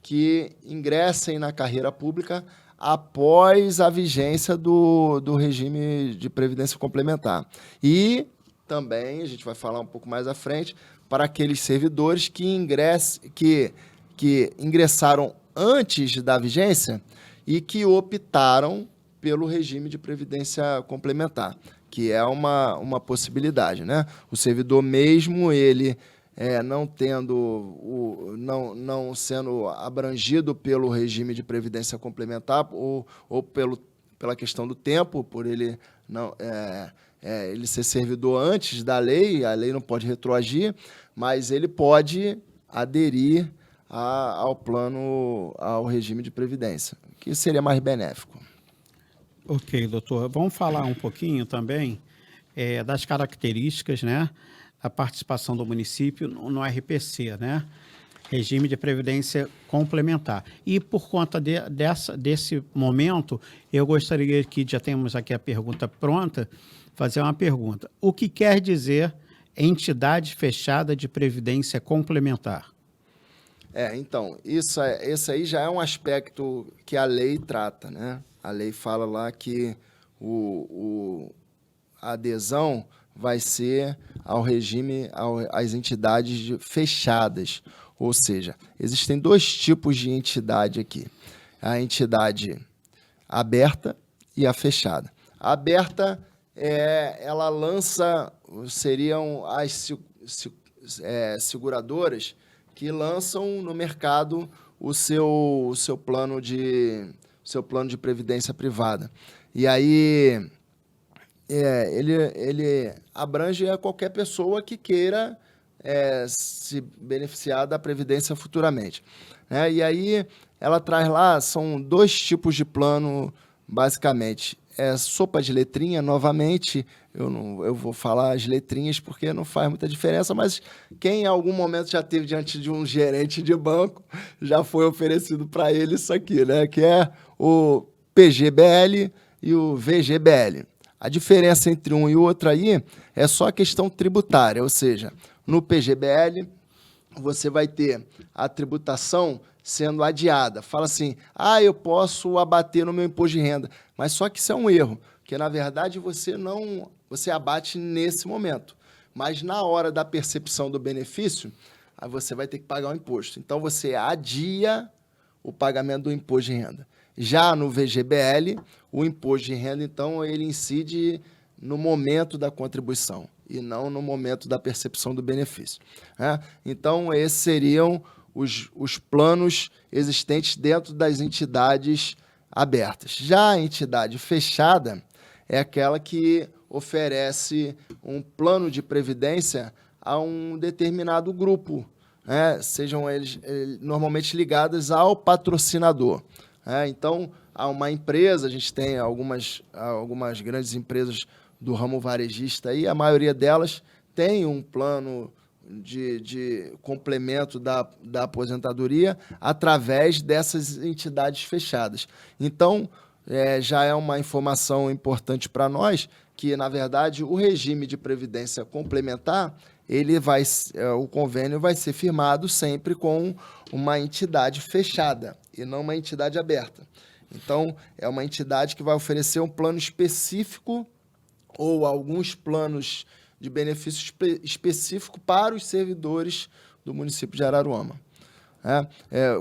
que ingressem na carreira pública após a vigência do regime de previdência complementar. E também, a gente vai falar um pouco mais à frente, para aqueles servidores que ingressaram antes da vigência e que optaram pelo regime de previdência complementar, que é uma possibilidade, né? O servidor mesmo, ele não sendo abrangido pelo regime de previdência complementar ou pela questão do tempo, por ele ele ser servidor antes da lei, a lei não pode retroagir, mas ele pode aderir ao regime de previdência, que seria mais benéfico. Ok, doutor. Vamos falar um pouquinho também das características, né, da participação do município no RPC, né, regime de previdência complementar. E por conta desse momento, eu gostaria que, já temos aqui a pergunta pronta, fazer uma pergunta. O que quer dizer entidade fechada de previdência complementar? Então, esse aí já é um aspecto que a lei trata, né? A lei fala lá que adesão vai ser ao regime, às entidades fechadas. Ou seja, existem 2 tipos de entidade aqui. A entidade aberta e a fechada. A aberta, ela lança, seriam as seguradoras que lançam no mercado o seu plano de previdência privada. E aí ele abrange a qualquer pessoa que queira se beneficiar da previdência futuramente. E aí ela traz lá, são 2 tipos de plano, basicamente. Sopa de letrinha, novamente, eu vou falar as letrinhas porque não faz muita diferença, mas quem em algum momento já esteve diante de um gerente de banco, já foi oferecido para ele isso aqui, né? Que é o PGBL e o VGBL. A diferença entre um e o outro aí é só a questão tributária, ou seja, no PGBL você vai ter a tributação sendo adiada. Fala assim, eu posso abater no meu imposto de renda, mas só que isso é um erro, porque na verdade você abate nesse momento, mas na hora da percepção do benefício, aí você vai ter que pagar o imposto. Então você adia o pagamento do imposto de renda. Já no VGBL, o imposto de renda, então, ele incide no momento da contribuição e não no momento da percepção do benefício. Então, esses seriam os planos existentes dentro das entidades abertas. Já a entidade fechada é aquela que oferece um plano de previdência a um determinado grupo, sejam eles normalmente ligados ao patrocinador. Então, há uma empresa, a gente tem algumas grandes empresas do ramo varejista aí, a maioria delas tem um plano de complemento da aposentadoria através dessas entidades fechadas. Então, já é uma informação importante para nós que, na verdade, o regime de previdência complementar, o convênio vai ser firmado sempre com uma entidade fechada e não uma entidade aberta. Então, é uma entidade que vai oferecer um plano específico ou alguns planos de benefício específico para os servidores do município de Araruama.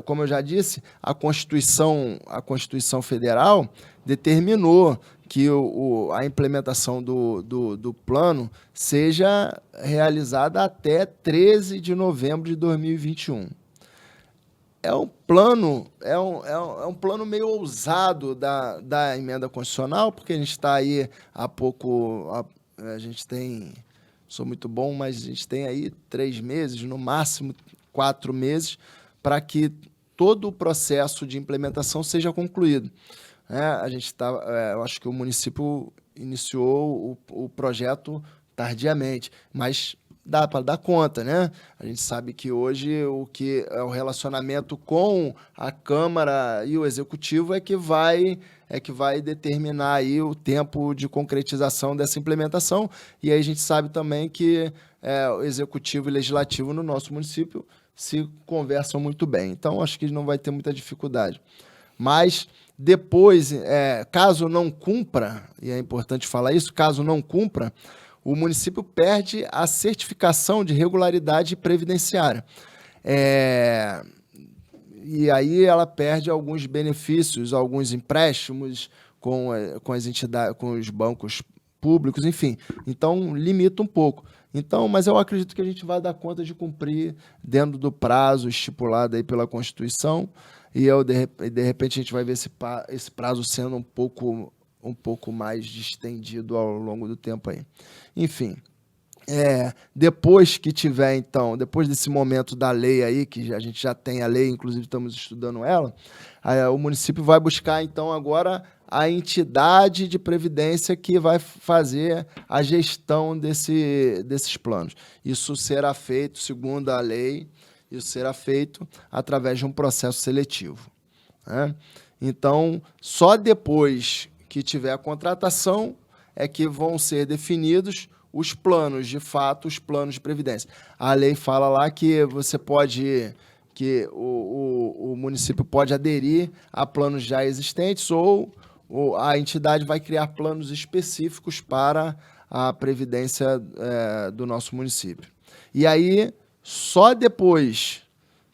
Como eu já disse, a Constituição Federal determinou que a implementação do plano seja realizada até 13 de novembro de 2021. É um plano meio ousado da emenda constitucional, porque a gente está aí há pouco, a gente tem, sou muito bom, mas a gente tem aí 3 meses, no máximo 4 meses, para que todo o processo de implementação seja concluído. Eu acho que o município iniciou o projeto tardiamente, mas dá para dar conta, né? A gente sabe que hoje o que é o relacionamento com a Câmara e o Executivo é que vai determinar aí o tempo de concretização dessa implementação. E aí a gente sabe também que o Executivo e Legislativo no nosso município se conversam muito bem. Então, acho que não vai ter muita dificuldade. Mas depois, caso não cumpra, e é importante falar isso, caso não cumpra, o município perde a certificação de regularidade previdenciária. E aí ela perde alguns benefícios, alguns empréstimos com as entidades, com os bancos públicos, enfim. Então, limita um pouco. Então, mas eu acredito que a gente vai dar conta de cumprir dentro do prazo estipulado aí pela Constituição, e de repente a gente vai ver esse prazo sendo um pouco mais distendido ao longo do tempo aí. Enfim, depois que tiver, então, depois desse momento da lei aí, que a gente já tem a lei, inclusive estamos estudando ela, o município vai buscar, então, agora a entidade de previdência que vai fazer a gestão desses planos. Isso será feito, segundo a lei, isso será feito através de um processo seletivo. Então, só depois que tiver a contratação é que vão ser definidos os planos, de fato, os planos de previdência. A lei fala lá que você pode, que o município pode aderir a planos já existentes ou a entidade vai criar planos específicos para a previdência do nosso município. E aí, só depois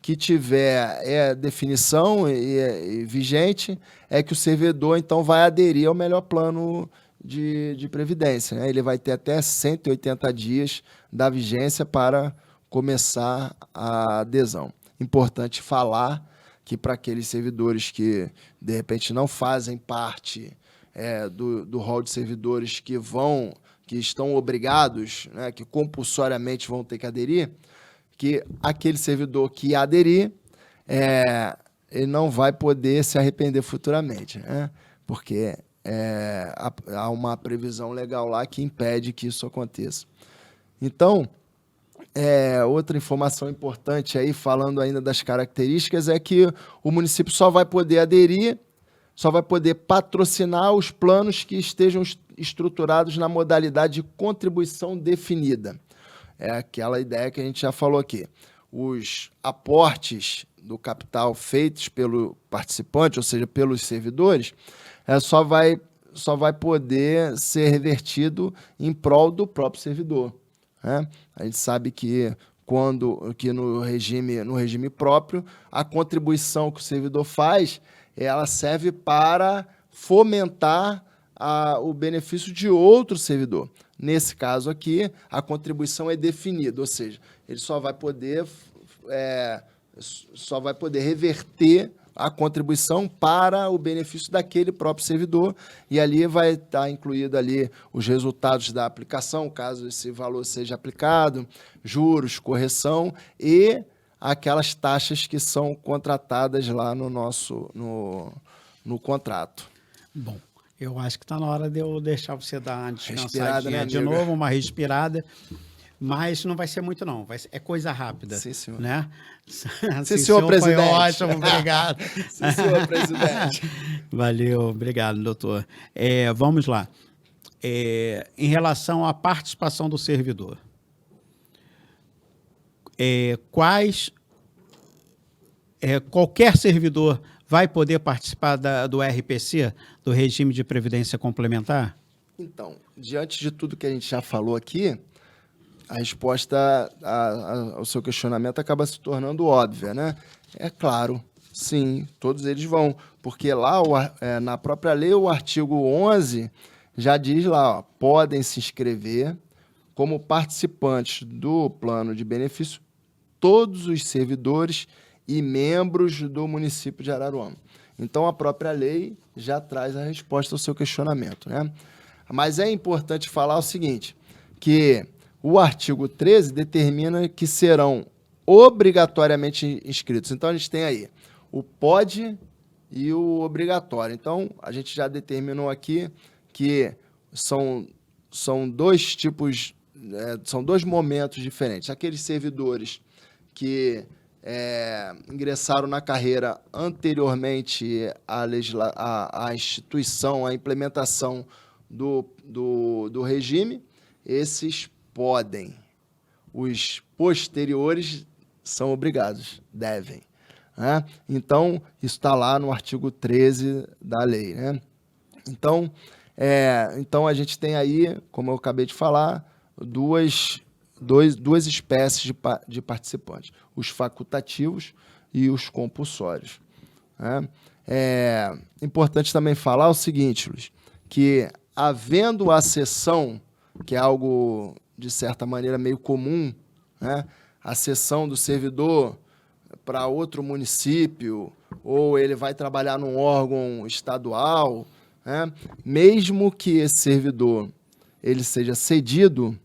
que tiver definição e vigente, é que o servidor, então, vai aderir ao melhor plano de previdência, né? Ele vai ter até 180 dias da vigência para começar a adesão. Importante falar que para aqueles servidores que, de repente, não fazem parte do rol de servidores que estão obrigados, né, que compulsoriamente vão ter que aderir, que aquele servidor que aderir, ele não vai poder se arrepender futuramente, né? Porque há uma previsão legal lá que impede que isso aconteça. Então, outra informação importante aí, falando ainda das características, é que o município só vai poder aderir, só vai poder patrocinar os planos que estejam estruturados na modalidade de contribuição definida. É aquela ideia que a gente já falou aqui. Os aportes do capital feitos pelo participante, ou seja, pelos servidores, só vai poder ser revertido em prol do próprio servidor, né? A gente sabe que no regime próprio, a contribuição que o servidor faz, ela serve para fomentar o benefício de outro servidor. Nesse caso aqui, a contribuição é definida, ou seja, ele só vai poder reverter a contribuição para o benefício daquele próprio servidor, e ali vai estar incluído ali os resultados da aplicação, caso esse valor seja aplicado, juros, correção e aquelas taxas que são contratadas lá no contrato. Bom, eu acho que está na hora de eu deixar você dar uma descansadinha, né, de novo, uma respirada. Mas não vai ser muito, não. É coisa rápida. Sim, senhor. Né? Sim, senhor presidente. Foi ótimo, obrigado. Sim, senhor presidente. Valeu, obrigado, doutor. Vamos lá. Em relação à participação do servidor, qualquer servidor vai poder participar do RPC, do Regime de Previdência Complementar? Então, diante de tudo que a gente já falou aqui, a resposta ao seu questionamento acaba se tornando óbvia, né? É claro, sim, todos eles vão, porque lá na própria lei, o artigo 11 já diz lá, podem se inscrever como participantes do plano de benefício todos os servidores e membros do município de Araruama. Então, a própria lei já traz a resposta ao seu questionamento, né? Mas é importante falar o seguinte, que o artigo 13 determina que serão obrigatoriamente inscritos. Então, a gente tem aí o pode e o obrigatório. Então, a gente já determinou aqui que são dois tipos, são dois momentos diferentes. Aqueles servidores que ingressaram na carreira anteriormente à instituição, à implementação do regime, esses podem. Os posteriores são obrigados, devem, né? Então, isso está lá no artigo 13 da lei, né? Então, a gente tem aí, como eu acabei de falar, duas espécies de participantes, os facultativos e os compulsórios, né? É importante também falar o seguinte, Luiz, que havendo a cessão, que é algo, de certa maneira, meio comum, né? A cessão do servidor para outro município, ou ele vai trabalhar num órgão estadual, né? Mesmo que esse servidor ele seja cedido,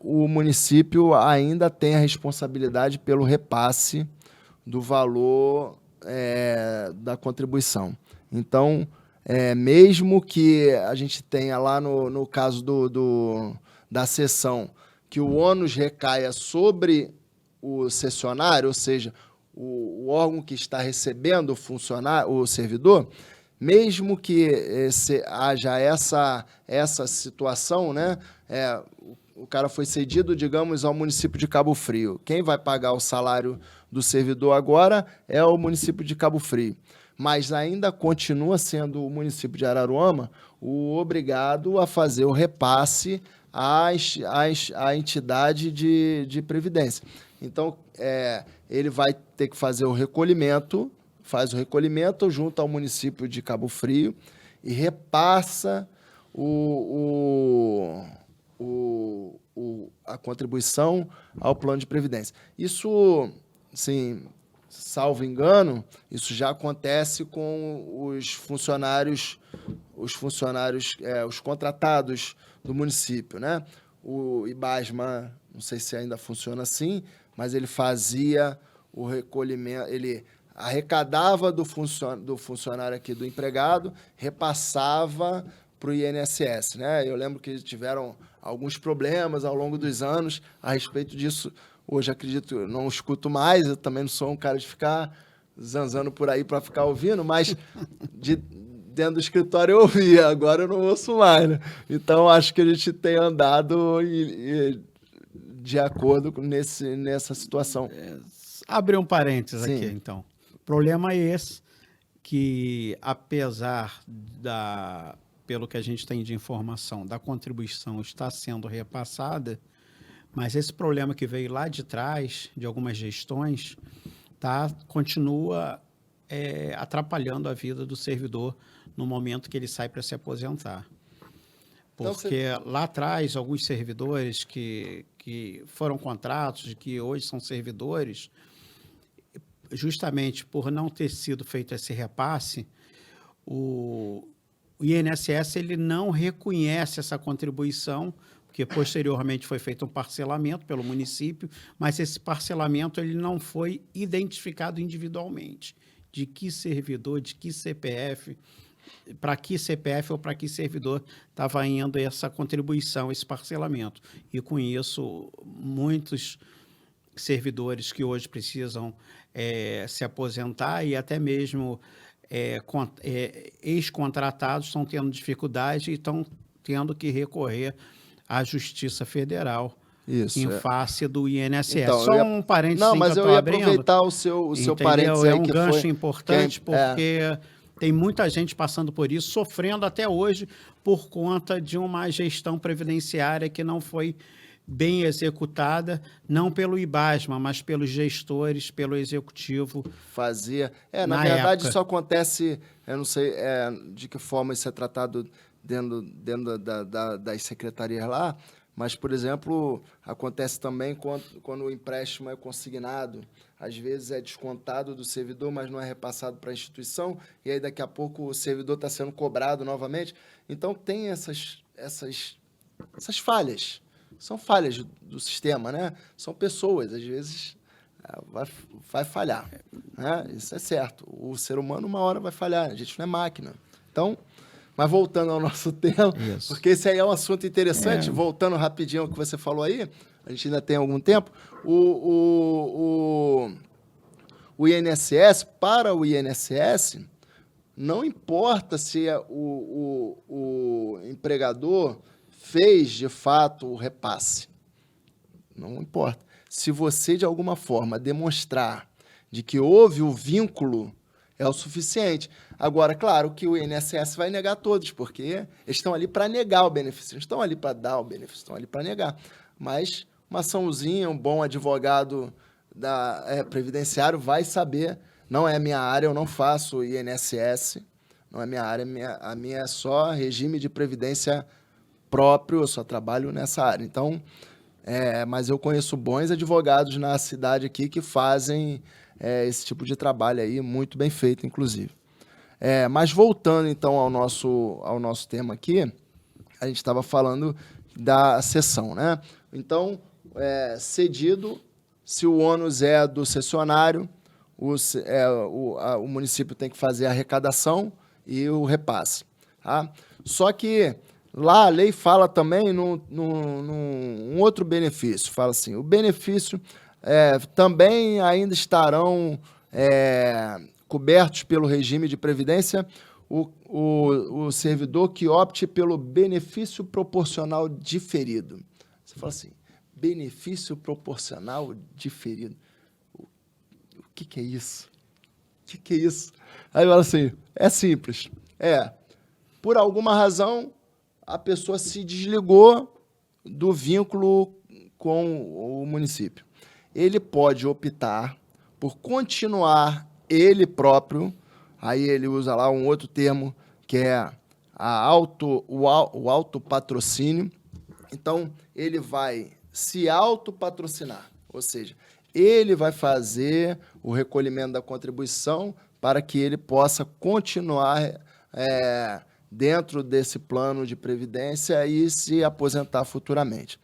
o município ainda tem a responsabilidade pelo repasse do valor da contribuição. Então, mesmo que a gente tenha lá no caso da cessão, que o ônus recaia sobre o cessionário, ou seja, o órgão que está recebendo o servidor, mesmo que haja essa situação, né? O cara foi cedido, digamos, ao município de Cabo Frio. Quem vai pagar o salário do servidor agora é o município de Cabo Frio. mas ainda continua sendo o município de Araruama o obrigado a fazer o repasse à entidade de previdência. Então, ele vai ter que fazer o recolhimento, faz o recolhimento junto ao município de Cabo Frio e repassa a contribuição ao plano de previdência. Isso, assim, salvo engano, isso já acontece com os funcionários, os contratados do município, né? O IBASMA, não sei se ainda funciona assim, mas ele fazia o recolhimento, ele arrecadava do funcionário aqui, do empregado, repassava para o INSS, né? Eu lembro que tiveram alguns problemas ao longo dos anos a respeito disso. Hoje, acredito, não escuto mais, eu também não sou um cara de ficar zanzando por aí para ficar ouvindo, mas dentro do escritório eu ouvia, agora eu não ouço mais, né? Então, acho que a gente tem andado de acordo nessa situação. Abrir um parênteses aqui, então. O problema é esse, que apesar pelo que a gente tem de informação, da contribuição está sendo repassada, mas esse problema que veio lá de trás, de algumas gestões, continua atrapalhando a vida do servidor no momento que ele sai para se aposentar. Porque lá atrás, alguns servidores que foram contratos, que hoje são servidores, justamente por não ter sido feito esse repasse, o INSS ele não reconhece essa contribuição, porque posteriormente foi feito um parcelamento pelo município, mas esse parcelamento ele não foi identificado individualmente. De que servidor, de que CPF, para que CPF ou para que servidor estava indo essa contribuição, esse parcelamento. E com isso, muitos servidores que hoje precisam se aposentar e até mesmo ex-contratados estão tendo dificuldade e estão tendo que recorrer à Justiça Federal em face do INSS. Então, só um parênteses. Não, mas eu ia aproveitar o seu parênteses aí. É um gancho importante, porque tem muita gente passando por isso, sofrendo até hoje por conta de uma gestão previdenciária que não foi bem executada, não pelo IBASMA, mas pelos gestores, pelo executivo. Na verdade, isso acontece, eu não sei de que forma isso é tratado dentro das secretarias lá, mas, por exemplo, acontece também quando o empréstimo é consignado. Às vezes é descontado do servidor, mas não é repassado para a instituição, e aí daqui a pouco o servidor está sendo cobrado novamente. Então, tem essas falhas. São falhas do sistema, né? São pessoas, às vezes vai falhar. Né? Isso é certo. O ser humano, uma hora vai falhar, a gente não é máquina. Então, mas voltando ao nosso tema, porque esse aí é um assunto interessante, voltando rapidinho ao que você falou aí, a gente ainda tem algum tempo, o INSS, para o INSS, não importa se o empregador fez, de fato, o repasse. Não importa. Se você, de alguma forma, demonstrar de que houve o vínculo, é o suficiente. Agora, claro que o INSS vai negar todos, porque eles estão ali para negar o benefício. Não estão ali para dar o benefício, estão ali para negar. Mas uma açãozinha, um bom advogado previdenciário vai saber. Não é minha área, eu não faço INSS. Não é minha área, a minha é só regime de previdência próprio, eu só trabalho nessa área. Então, mas eu conheço bons advogados na cidade aqui que fazem esse tipo de trabalho aí, muito bem feito, inclusive. Mas voltando, então, ao nosso tema aqui, a gente estava falando da cessão, né? Então, cedido, se o ônus é do cessionário, o município tem que fazer a arrecadação e o repasse. Tá? Só que lá a lei fala também num outro benefício. Fala assim, o benefício também ainda estarão cobertos pelo regime de previdência o servidor que opte pelo benefício proporcional diferido. Você fala assim, benefício proporcional diferido. O que é isso? que é isso? Aí fala assim, é simples. Por alguma razão, a pessoa se desligou do vínculo com o município. Ele pode optar por continuar ele próprio, aí ele usa lá um outro termo, que é o autopatrocínio. Então, ele vai se autopatrocinar, ou seja, ele vai fazer o recolhimento da contribuição para que ele possa continuar dentro desse plano de previdência e se aposentar futuramente.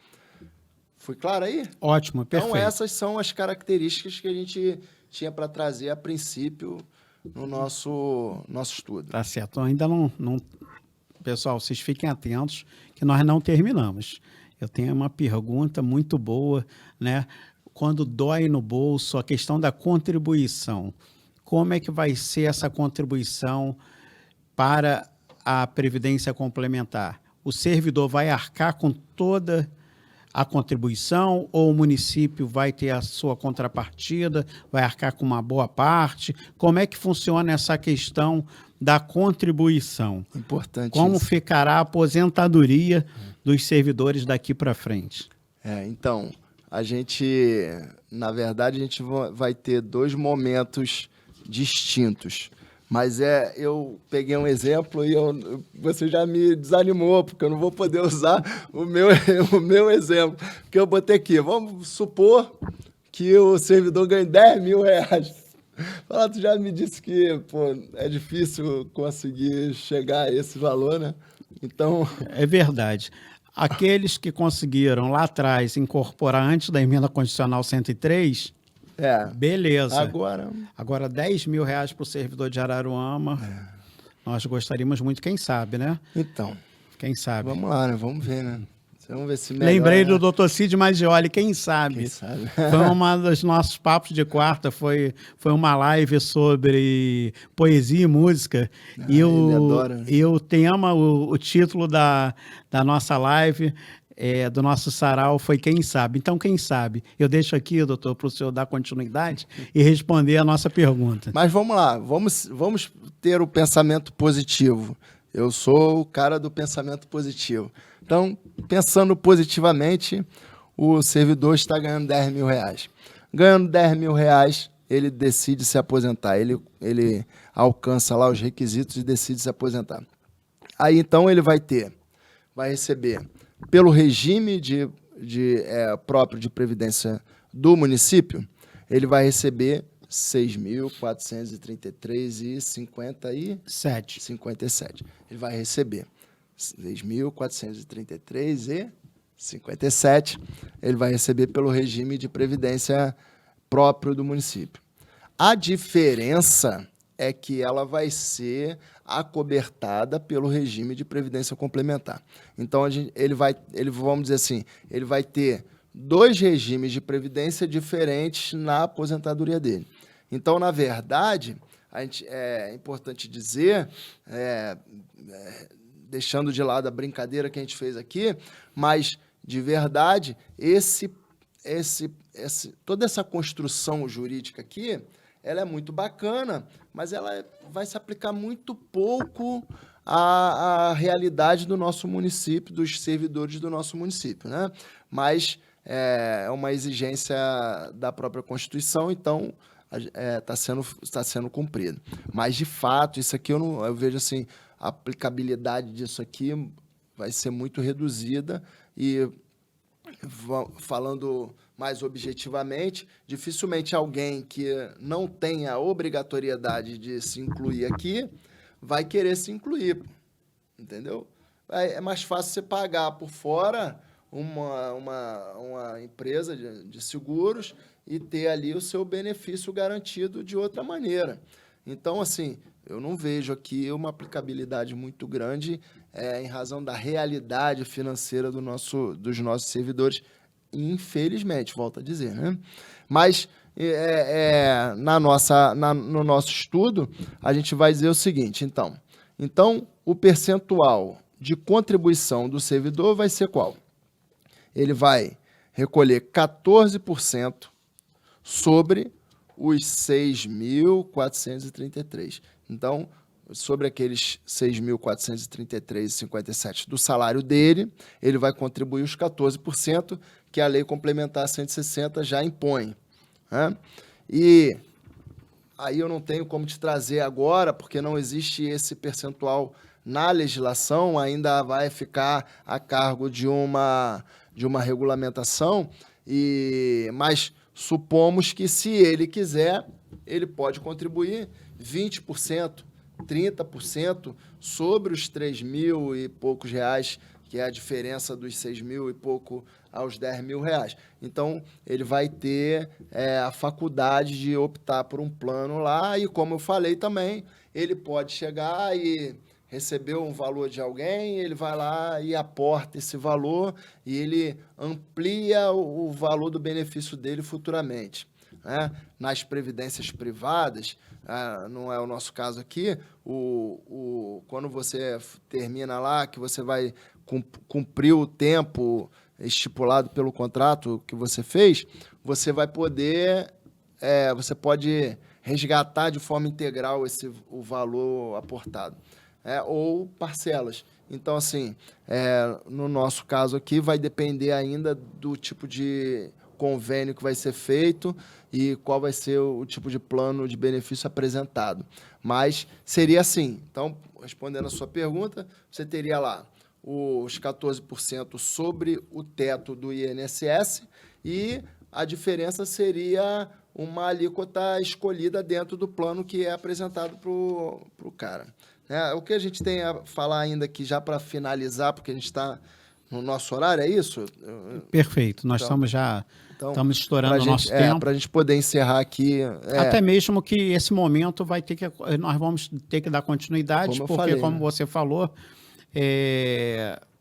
Foi claro aí? Ótimo, perfeito. Então, essas são as características que a gente tinha para trazer a princípio no nosso estudo. Tá certo. Ainda não... Pessoal, vocês fiquem atentos que nós não terminamos. Eu tenho uma pergunta muito boa, né? Quando dói no bolso, a questão da contribuição. Como é que vai ser essa contribuição para a Previdência Complementar? O servidor vai arcar com toda a contribuição ou o município vai ter a sua contrapartida, vai arcar com uma boa parte? Como é que funciona essa questão da contribuição? Importante. Como isso. ficará a aposentadoria dos servidores daqui para frente? Então, na verdade, a gente vai ter dois momentos distintos. Mas eu peguei um exemplo e você já me desanimou, porque eu não vou poder usar o meu exemplo. Porque eu botei aqui, vamos supor que o servidor ganhe R$10.000. Fala, tu já me disse que é difícil conseguir chegar a esse valor, né? Então... É verdade. Aqueles que conseguiram lá atrás incorporar antes da emenda constitucional 103... beleza. Agora R$10.000 para o servidor de Araruama. Nós gostaríamos muito, quem sabe, né? Então. Quem sabe? Vamos lá, né? Vamos ver, né? Vamos ver se melhora. Lembrei do Dr. Cid Maggioli, quem sabe? Quem sabe? Foi uma dos nossos papos de quarta, foi uma live sobre poesia e música. E o tema, o título da nossa live... do nosso sarau foi Quem Sabe. Então, quem sabe? Eu deixo aqui, doutor, para o senhor dar continuidade e responder a nossa pergunta. Mas vamos lá, vamos ter o pensamento positivo. Eu sou o cara do pensamento positivo. Então, pensando positivamente, o servidor está ganhando R$10.000. Ganhando R$10.000, ele decide se aposentar. Ele alcança lá os requisitos e decide se aposentar. Aí, então, ele vai receber... Pelo regime próprio de previdência do município, ele vai receber R$ 6.433,57. Ele vai receber R$ 6.433,57. Ele vai receber pelo regime de previdência próprio do município. A diferença é que ela vai ser acobertada pelo regime de previdência complementar. Então, vamos dizer assim, ele vai ter dois regimes de previdência diferentes na aposentadoria dele. Então, na verdade, é importante dizer, deixando de lado a brincadeira que a gente fez aqui, mas, de verdade, toda essa construção jurídica aqui, ela é muito bacana, mas ela vai se aplicar muito pouco à realidade do nosso município, dos servidores do nosso município, né? Mas é uma exigência da própria Constituição, então está sendo cumprido. Mas, de fato, isso aqui eu vejo assim, a aplicabilidade disso aqui vai ser muito reduzida e, falando mais objetivamente, dificilmente alguém que não tenha a obrigatoriedade de se incluir aqui vai querer se incluir, entendeu? É mais fácil você pagar por fora uma empresa de seguros e ter ali o seu benefício garantido de outra maneira. Então, assim, eu não vejo aqui uma aplicabilidade muito grande em razão da realidade financeira dos nossos servidores, infelizmente, volto a dizer, né? Mas no nosso estudo, a gente vai dizer o seguinte, então o percentual de contribuição do servidor vai ser qual? Ele vai recolher 14% sobre os 6.433. Então, sobre aqueles 6.433,57 do salário dele, ele vai contribuir os 14%, que a Lei Complementar 160 já impõe, né? E aí eu não tenho como te trazer agora, porque não existe esse percentual na legislação, ainda vai ficar a cargo de uma regulamentação, mas supomos que, se ele quiser, ele pode contribuir 20%, 30% sobre os 3.000 e poucos reais, que é a diferença dos 6.000 e pouco aos 10.000 reais. Então, ele vai ter a faculdade de optar por um plano lá, e, como eu falei também, ele pode chegar e receber um valor de alguém, ele vai lá e aporta esse valor e ele amplia o valor do benefício dele futuramente, né? Nas previdências privadas, não é o nosso caso aqui, quando você termina lá, que você vai cumprir o tempo estipulado pelo contrato que você fez, você vai poder, você pode resgatar de forma integral o valor aportado, ou parcelas. Então, assim, no nosso caso aqui, vai depender ainda do tipo de convênio que vai ser feito e qual vai ser o tipo de plano de benefício apresentado. Mas seria assim. Então, respondendo a sua pergunta, você teria lá os 14% sobre o teto do INSS, e a diferença seria uma alíquota escolhida dentro do plano que é apresentado para o cara. O que a gente tem a falar ainda aqui, já para finalizar, porque a gente está no nosso horário, é isso? Perfeito, nós estamos estourando o nosso tempo. Para a gente poder encerrar aqui. Até mesmo que esse momento nós vamos ter que dar continuidade, porque, como você falou,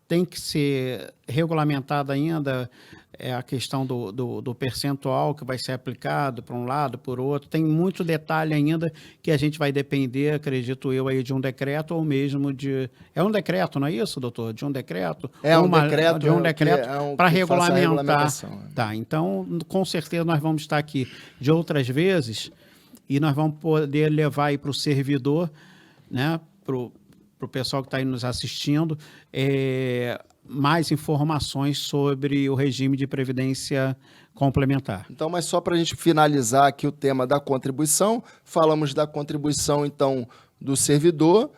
tem que ser regulamentada ainda a questão do percentual que vai ser aplicado para um lado, por outro. Tem muito detalhe ainda que a gente vai depender, acredito eu, aí de um decreto, ou mesmo de... É um decreto, não é isso, doutor? De um decreto? De um decreto para regulamentar. Tá, então, com certeza, nós vamos estar aqui de outras vezes e nós vamos poder levar aí para o servidor, né, para o pessoal que está aí nos assistindo, mais informações sobre o regime de previdência complementar. Então, mas só para a gente finalizar aqui o tema da contribuição, falamos da contribuição, então, do servidor,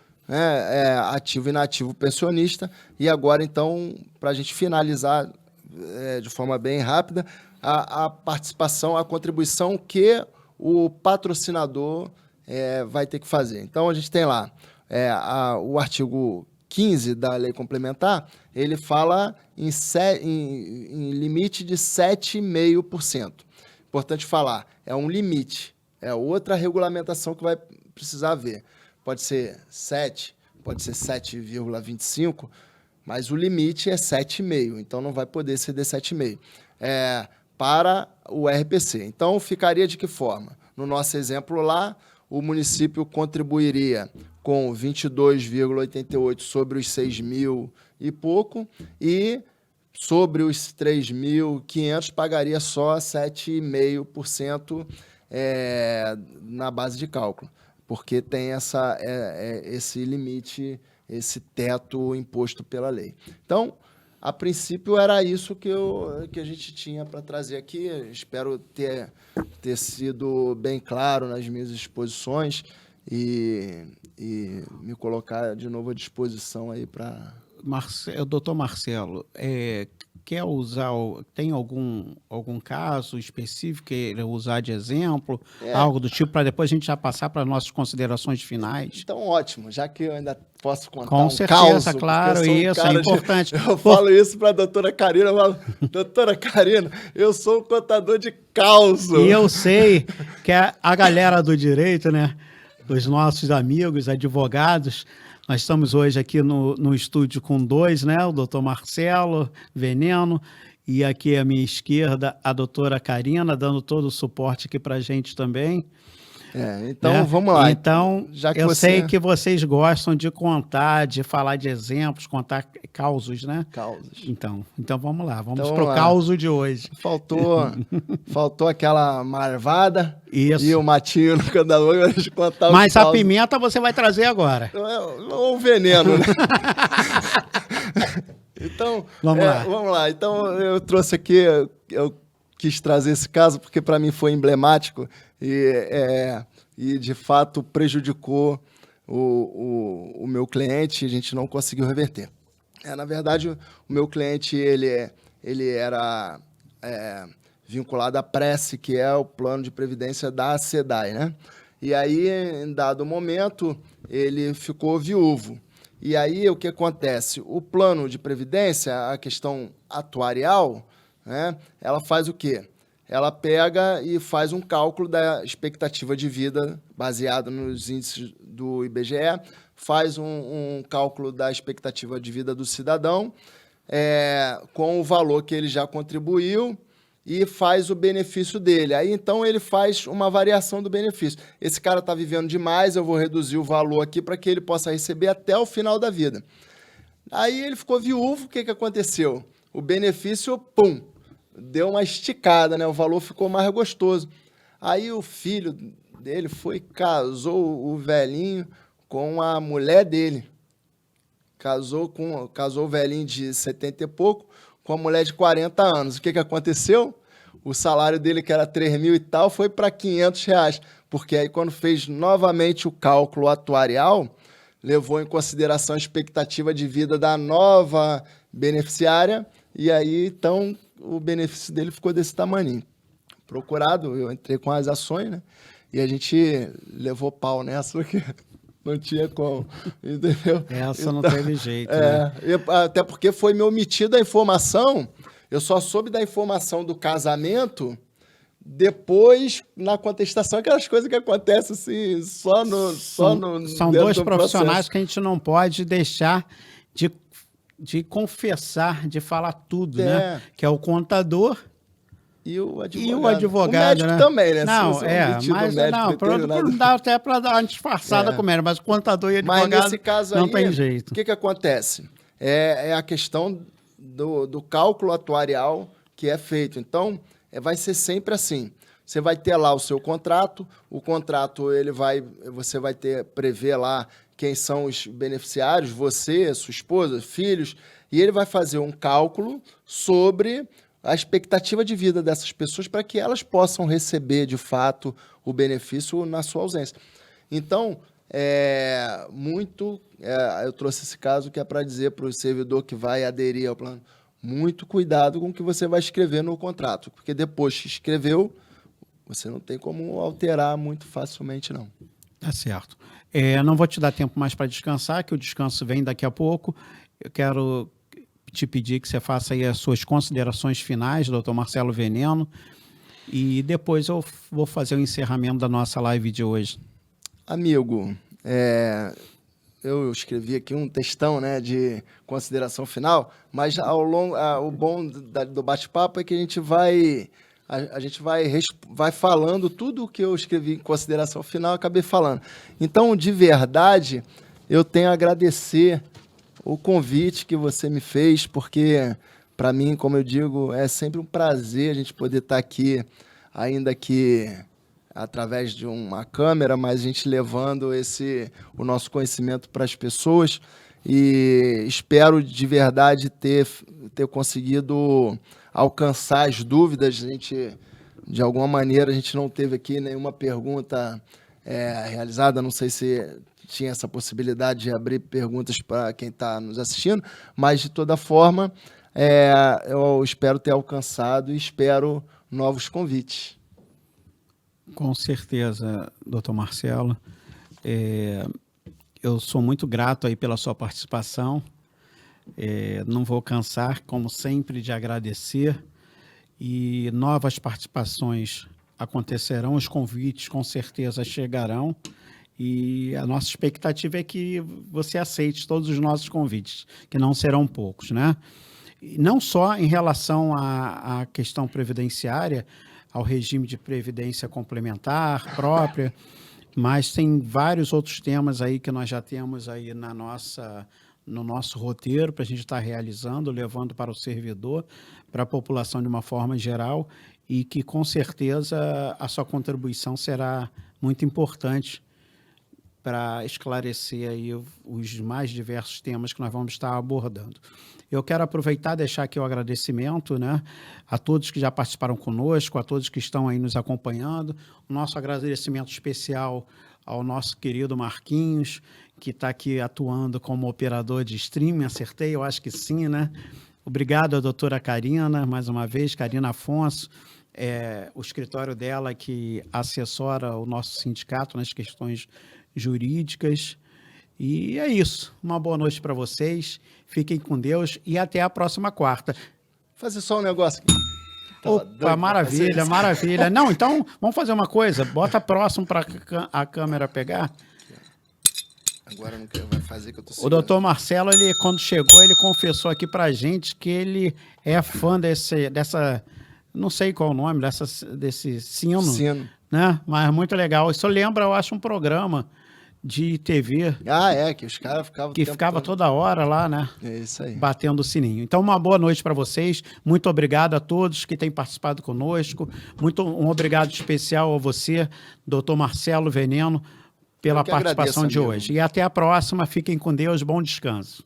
ativo e inativo pensionista, e agora, então, para a gente finalizar de forma bem rápida, a participação, a contribuição que o patrocinador vai ter que fazer. Então, a gente tem lá o artigo 15 da Lei Complementar, ele fala em limite de 7,5%. Importante falar, é um limite, é outra regulamentação que vai precisar ver. Pode ser 7, pode ser 7,25, mas o limite é 7,5%, então não vai poder ser de 7,5%. Para o RPC. Então, ficaria de que forma? No nosso exemplo lá, o município contribuiria com 22,88 sobre os 6.000 e pouco, e sobre os 3.500 pagaria só 7,5% na base de cálculo, porque tem esse limite, esse teto imposto pela lei. Então, a princípio, era isso que a gente tinha para trazer aqui. Espero ter sido bem claro nas minhas exposições e me colocar de novo à disposição aí para... Doutor Marcelo, quer usar, tem algum caso específico que ele usar de exemplo, algo do tipo, para depois a gente já passar para as nossas considerações finais? Então, ótimo, já que eu ainda posso contar com certeza, claro, isso é importante. Eu falo isso para a doutora Karina, eu falo, doutora Karina, eu sou um contador de caos. E eu sei que a galera do direito, né, os nossos amigos, advogados, nós estamos hoje aqui no estúdio com dois, né? O doutor Marcelo Veneno e aqui à minha esquerda a doutora Karina, dando todo o suporte aqui para a gente também. Então, né? Vamos lá. Então, já que eu sei que vocês gostam de contar, de falar de exemplos, contar causos, né? Causos. Então vamos lá. Vamos pro causo de hoje. Faltou aquela marvada. Isso. E o matinho no candalu de contar. Mas a pimenta você vai trazer agora. O veneno, né? Então, vamos lá. Então, eu trouxe aqui, eu quis trazer esse caso porque para mim foi emblemático e de fato prejudicou o meu cliente, a gente não conseguiu reverter. Na verdade, o meu cliente ele era vinculado à Prece, que é o plano de previdência da SEDAI, né? E aí, em dado momento, ele ficou viúvo. E aí, o que acontece? O plano de previdência, a questão atuarial, né, ela faz o quê? Ela pega e faz um cálculo da expectativa de vida, baseado nos índices do IBGE, faz um cálculo da expectativa de vida do cidadão, com o valor que ele já contribuiu, e faz o benefício dele. Aí, então, ele faz uma variação do benefício. Esse cara está vivendo demais, eu vou reduzir o valor aqui para que ele possa receber até o final da vida. Aí ele ficou viúvo, o que aconteceu? O benefício, deu uma esticada, né? O valor ficou mais gostoso. Aí o filho dele casou o velhinho com a mulher dele. Casou o velhinho de 70 e pouco com a mulher de 40 anos. O que aconteceu? O salário dele, que era 3 mil e tal, foi para R$500, porque aí quando fez novamente o cálculo atuarial, levou em consideração a expectativa de vida da nova beneficiária, e aí, então, o benefício dele ficou desse tamaninho. Procurado, eu entrei com as ações, né? E a gente levou pau nessa, porque não tinha como, entendeu? Essa não teve jeito, né? Até porque foi me omitida a informação, eu só soube da informação do casamento depois, na contestação, aquelas coisas que acontecem assim, São dois profissionais que a gente não pode deixar de confessar, de falar tudo, né? Que é o contador e o advogado. O médico, né? também, né? Não, mas não dá até para dar uma disfarçada com ele, mas o contador e o advogado mas nesse caso não aí, tem jeito. O que acontece? É a questão do cálculo atuarial que é feito. Então, vai ser sempre assim. Você vai ter lá o seu contrato, o contrato você vai prever lá quem são os beneficiários, você, sua esposa, filhos, e ele vai fazer um cálculo sobre a expectativa de vida dessas pessoas para que elas possam receber, de fato, o benefício na sua ausência. Então, eu trouxe esse caso que é para dizer para o servidor que vai aderir ao plano, muito cuidado com o que você vai escrever no contrato, porque depois que escreveu, você não tem como alterar muito facilmente, não. Tá certo. Não vou te dar tempo mais para descansar, que o descanso vem daqui a pouco. Eu quero te pedir que você faça aí as suas considerações finais, doutor Marcelo Veneno, e depois eu vou fazer o encerramento da nossa live de hoje. Amigo, eu escrevi aqui um textão, né, de consideração final, mas o bom do bate-papo é que a gente vai falando tudo o que eu escrevi em consideração final, acabei falando. Então, de verdade, eu tenho a agradecer o convite que você me fez, porque, para mim, como eu digo, é sempre um prazer a gente poder estar aqui, ainda que através de uma câmera, mas a gente levando o nosso conhecimento para as pessoas, e espero de verdade ter conseguido alcançar as dúvidas. A gente, de alguma maneira, a gente não teve aqui nenhuma pergunta realizada, não sei se tinha essa possibilidade de abrir perguntas para quem está nos assistindo, mas de toda forma eu espero ter alcançado e espero novos convites. Com certeza, doutor Marcelo. Eu sou muito grato aí pela sua participação. Não vou cansar, como sempre, de agradecer. E novas participações acontecerão, os convites com certeza chegarão. E a nossa expectativa é que você aceite todos os nossos convites, que não serão poucos, né? E não só em relação à questão previdenciária, ao regime de previdência complementar própria, mas tem vários outros temas aí que nós já temos aí no nosso roteiro para a gente estar realizando, levando para o servidor, para a população de uma forma geral, e que com certeza a sua contribuição será muito importante para esclarecer aí os mais diversos temas que nós vamos estar abordando. Eu quero aproveitar e deixar aqui o agradecimento, né, a todos que já participaram conosco, a todos que estão aí nos acompanhando. O nosso agradecimento especial ao nosso querido Marquinhos, que está aqui atuando como operador de streaming. Acertei? Eu acho que sim, né? Obrigado à doutora Karina, mais uma vez, Karina Afonso, o escritório dela que assessora o nosso sindicato nas questões jurídicas. E é isso. Uma boa noite para vocês. Fiquem com Deus e até a próxima quarta. Fazer só um negócio aqui. Opa, maravilha, maravilha. Não, então, vamos fazer uma coisa. Bota próximo para a câmera pegar. Agora não quero, vai fazer que eu tô segurando. O doutor Marcelo, ele, quando chegou, ele confessou aqui pra gente que ele é fã dessa, não sei qual o nome, desse sino. Sino. Né? Mas muito legal. Isso lembra, eu acho, um programa de TV. Que os caras ficavam... Que ficava toda hora lá, né? É isso aí. Batendo o sininho. Então, uma boa noite para vocês. Muito obrigado a todos que têm participado conosco. Um obrigado especial a você, doutor Marcelo Veneno, pela participação de hoje. E até a próxima. Fiquem com Deus. Bom descanso.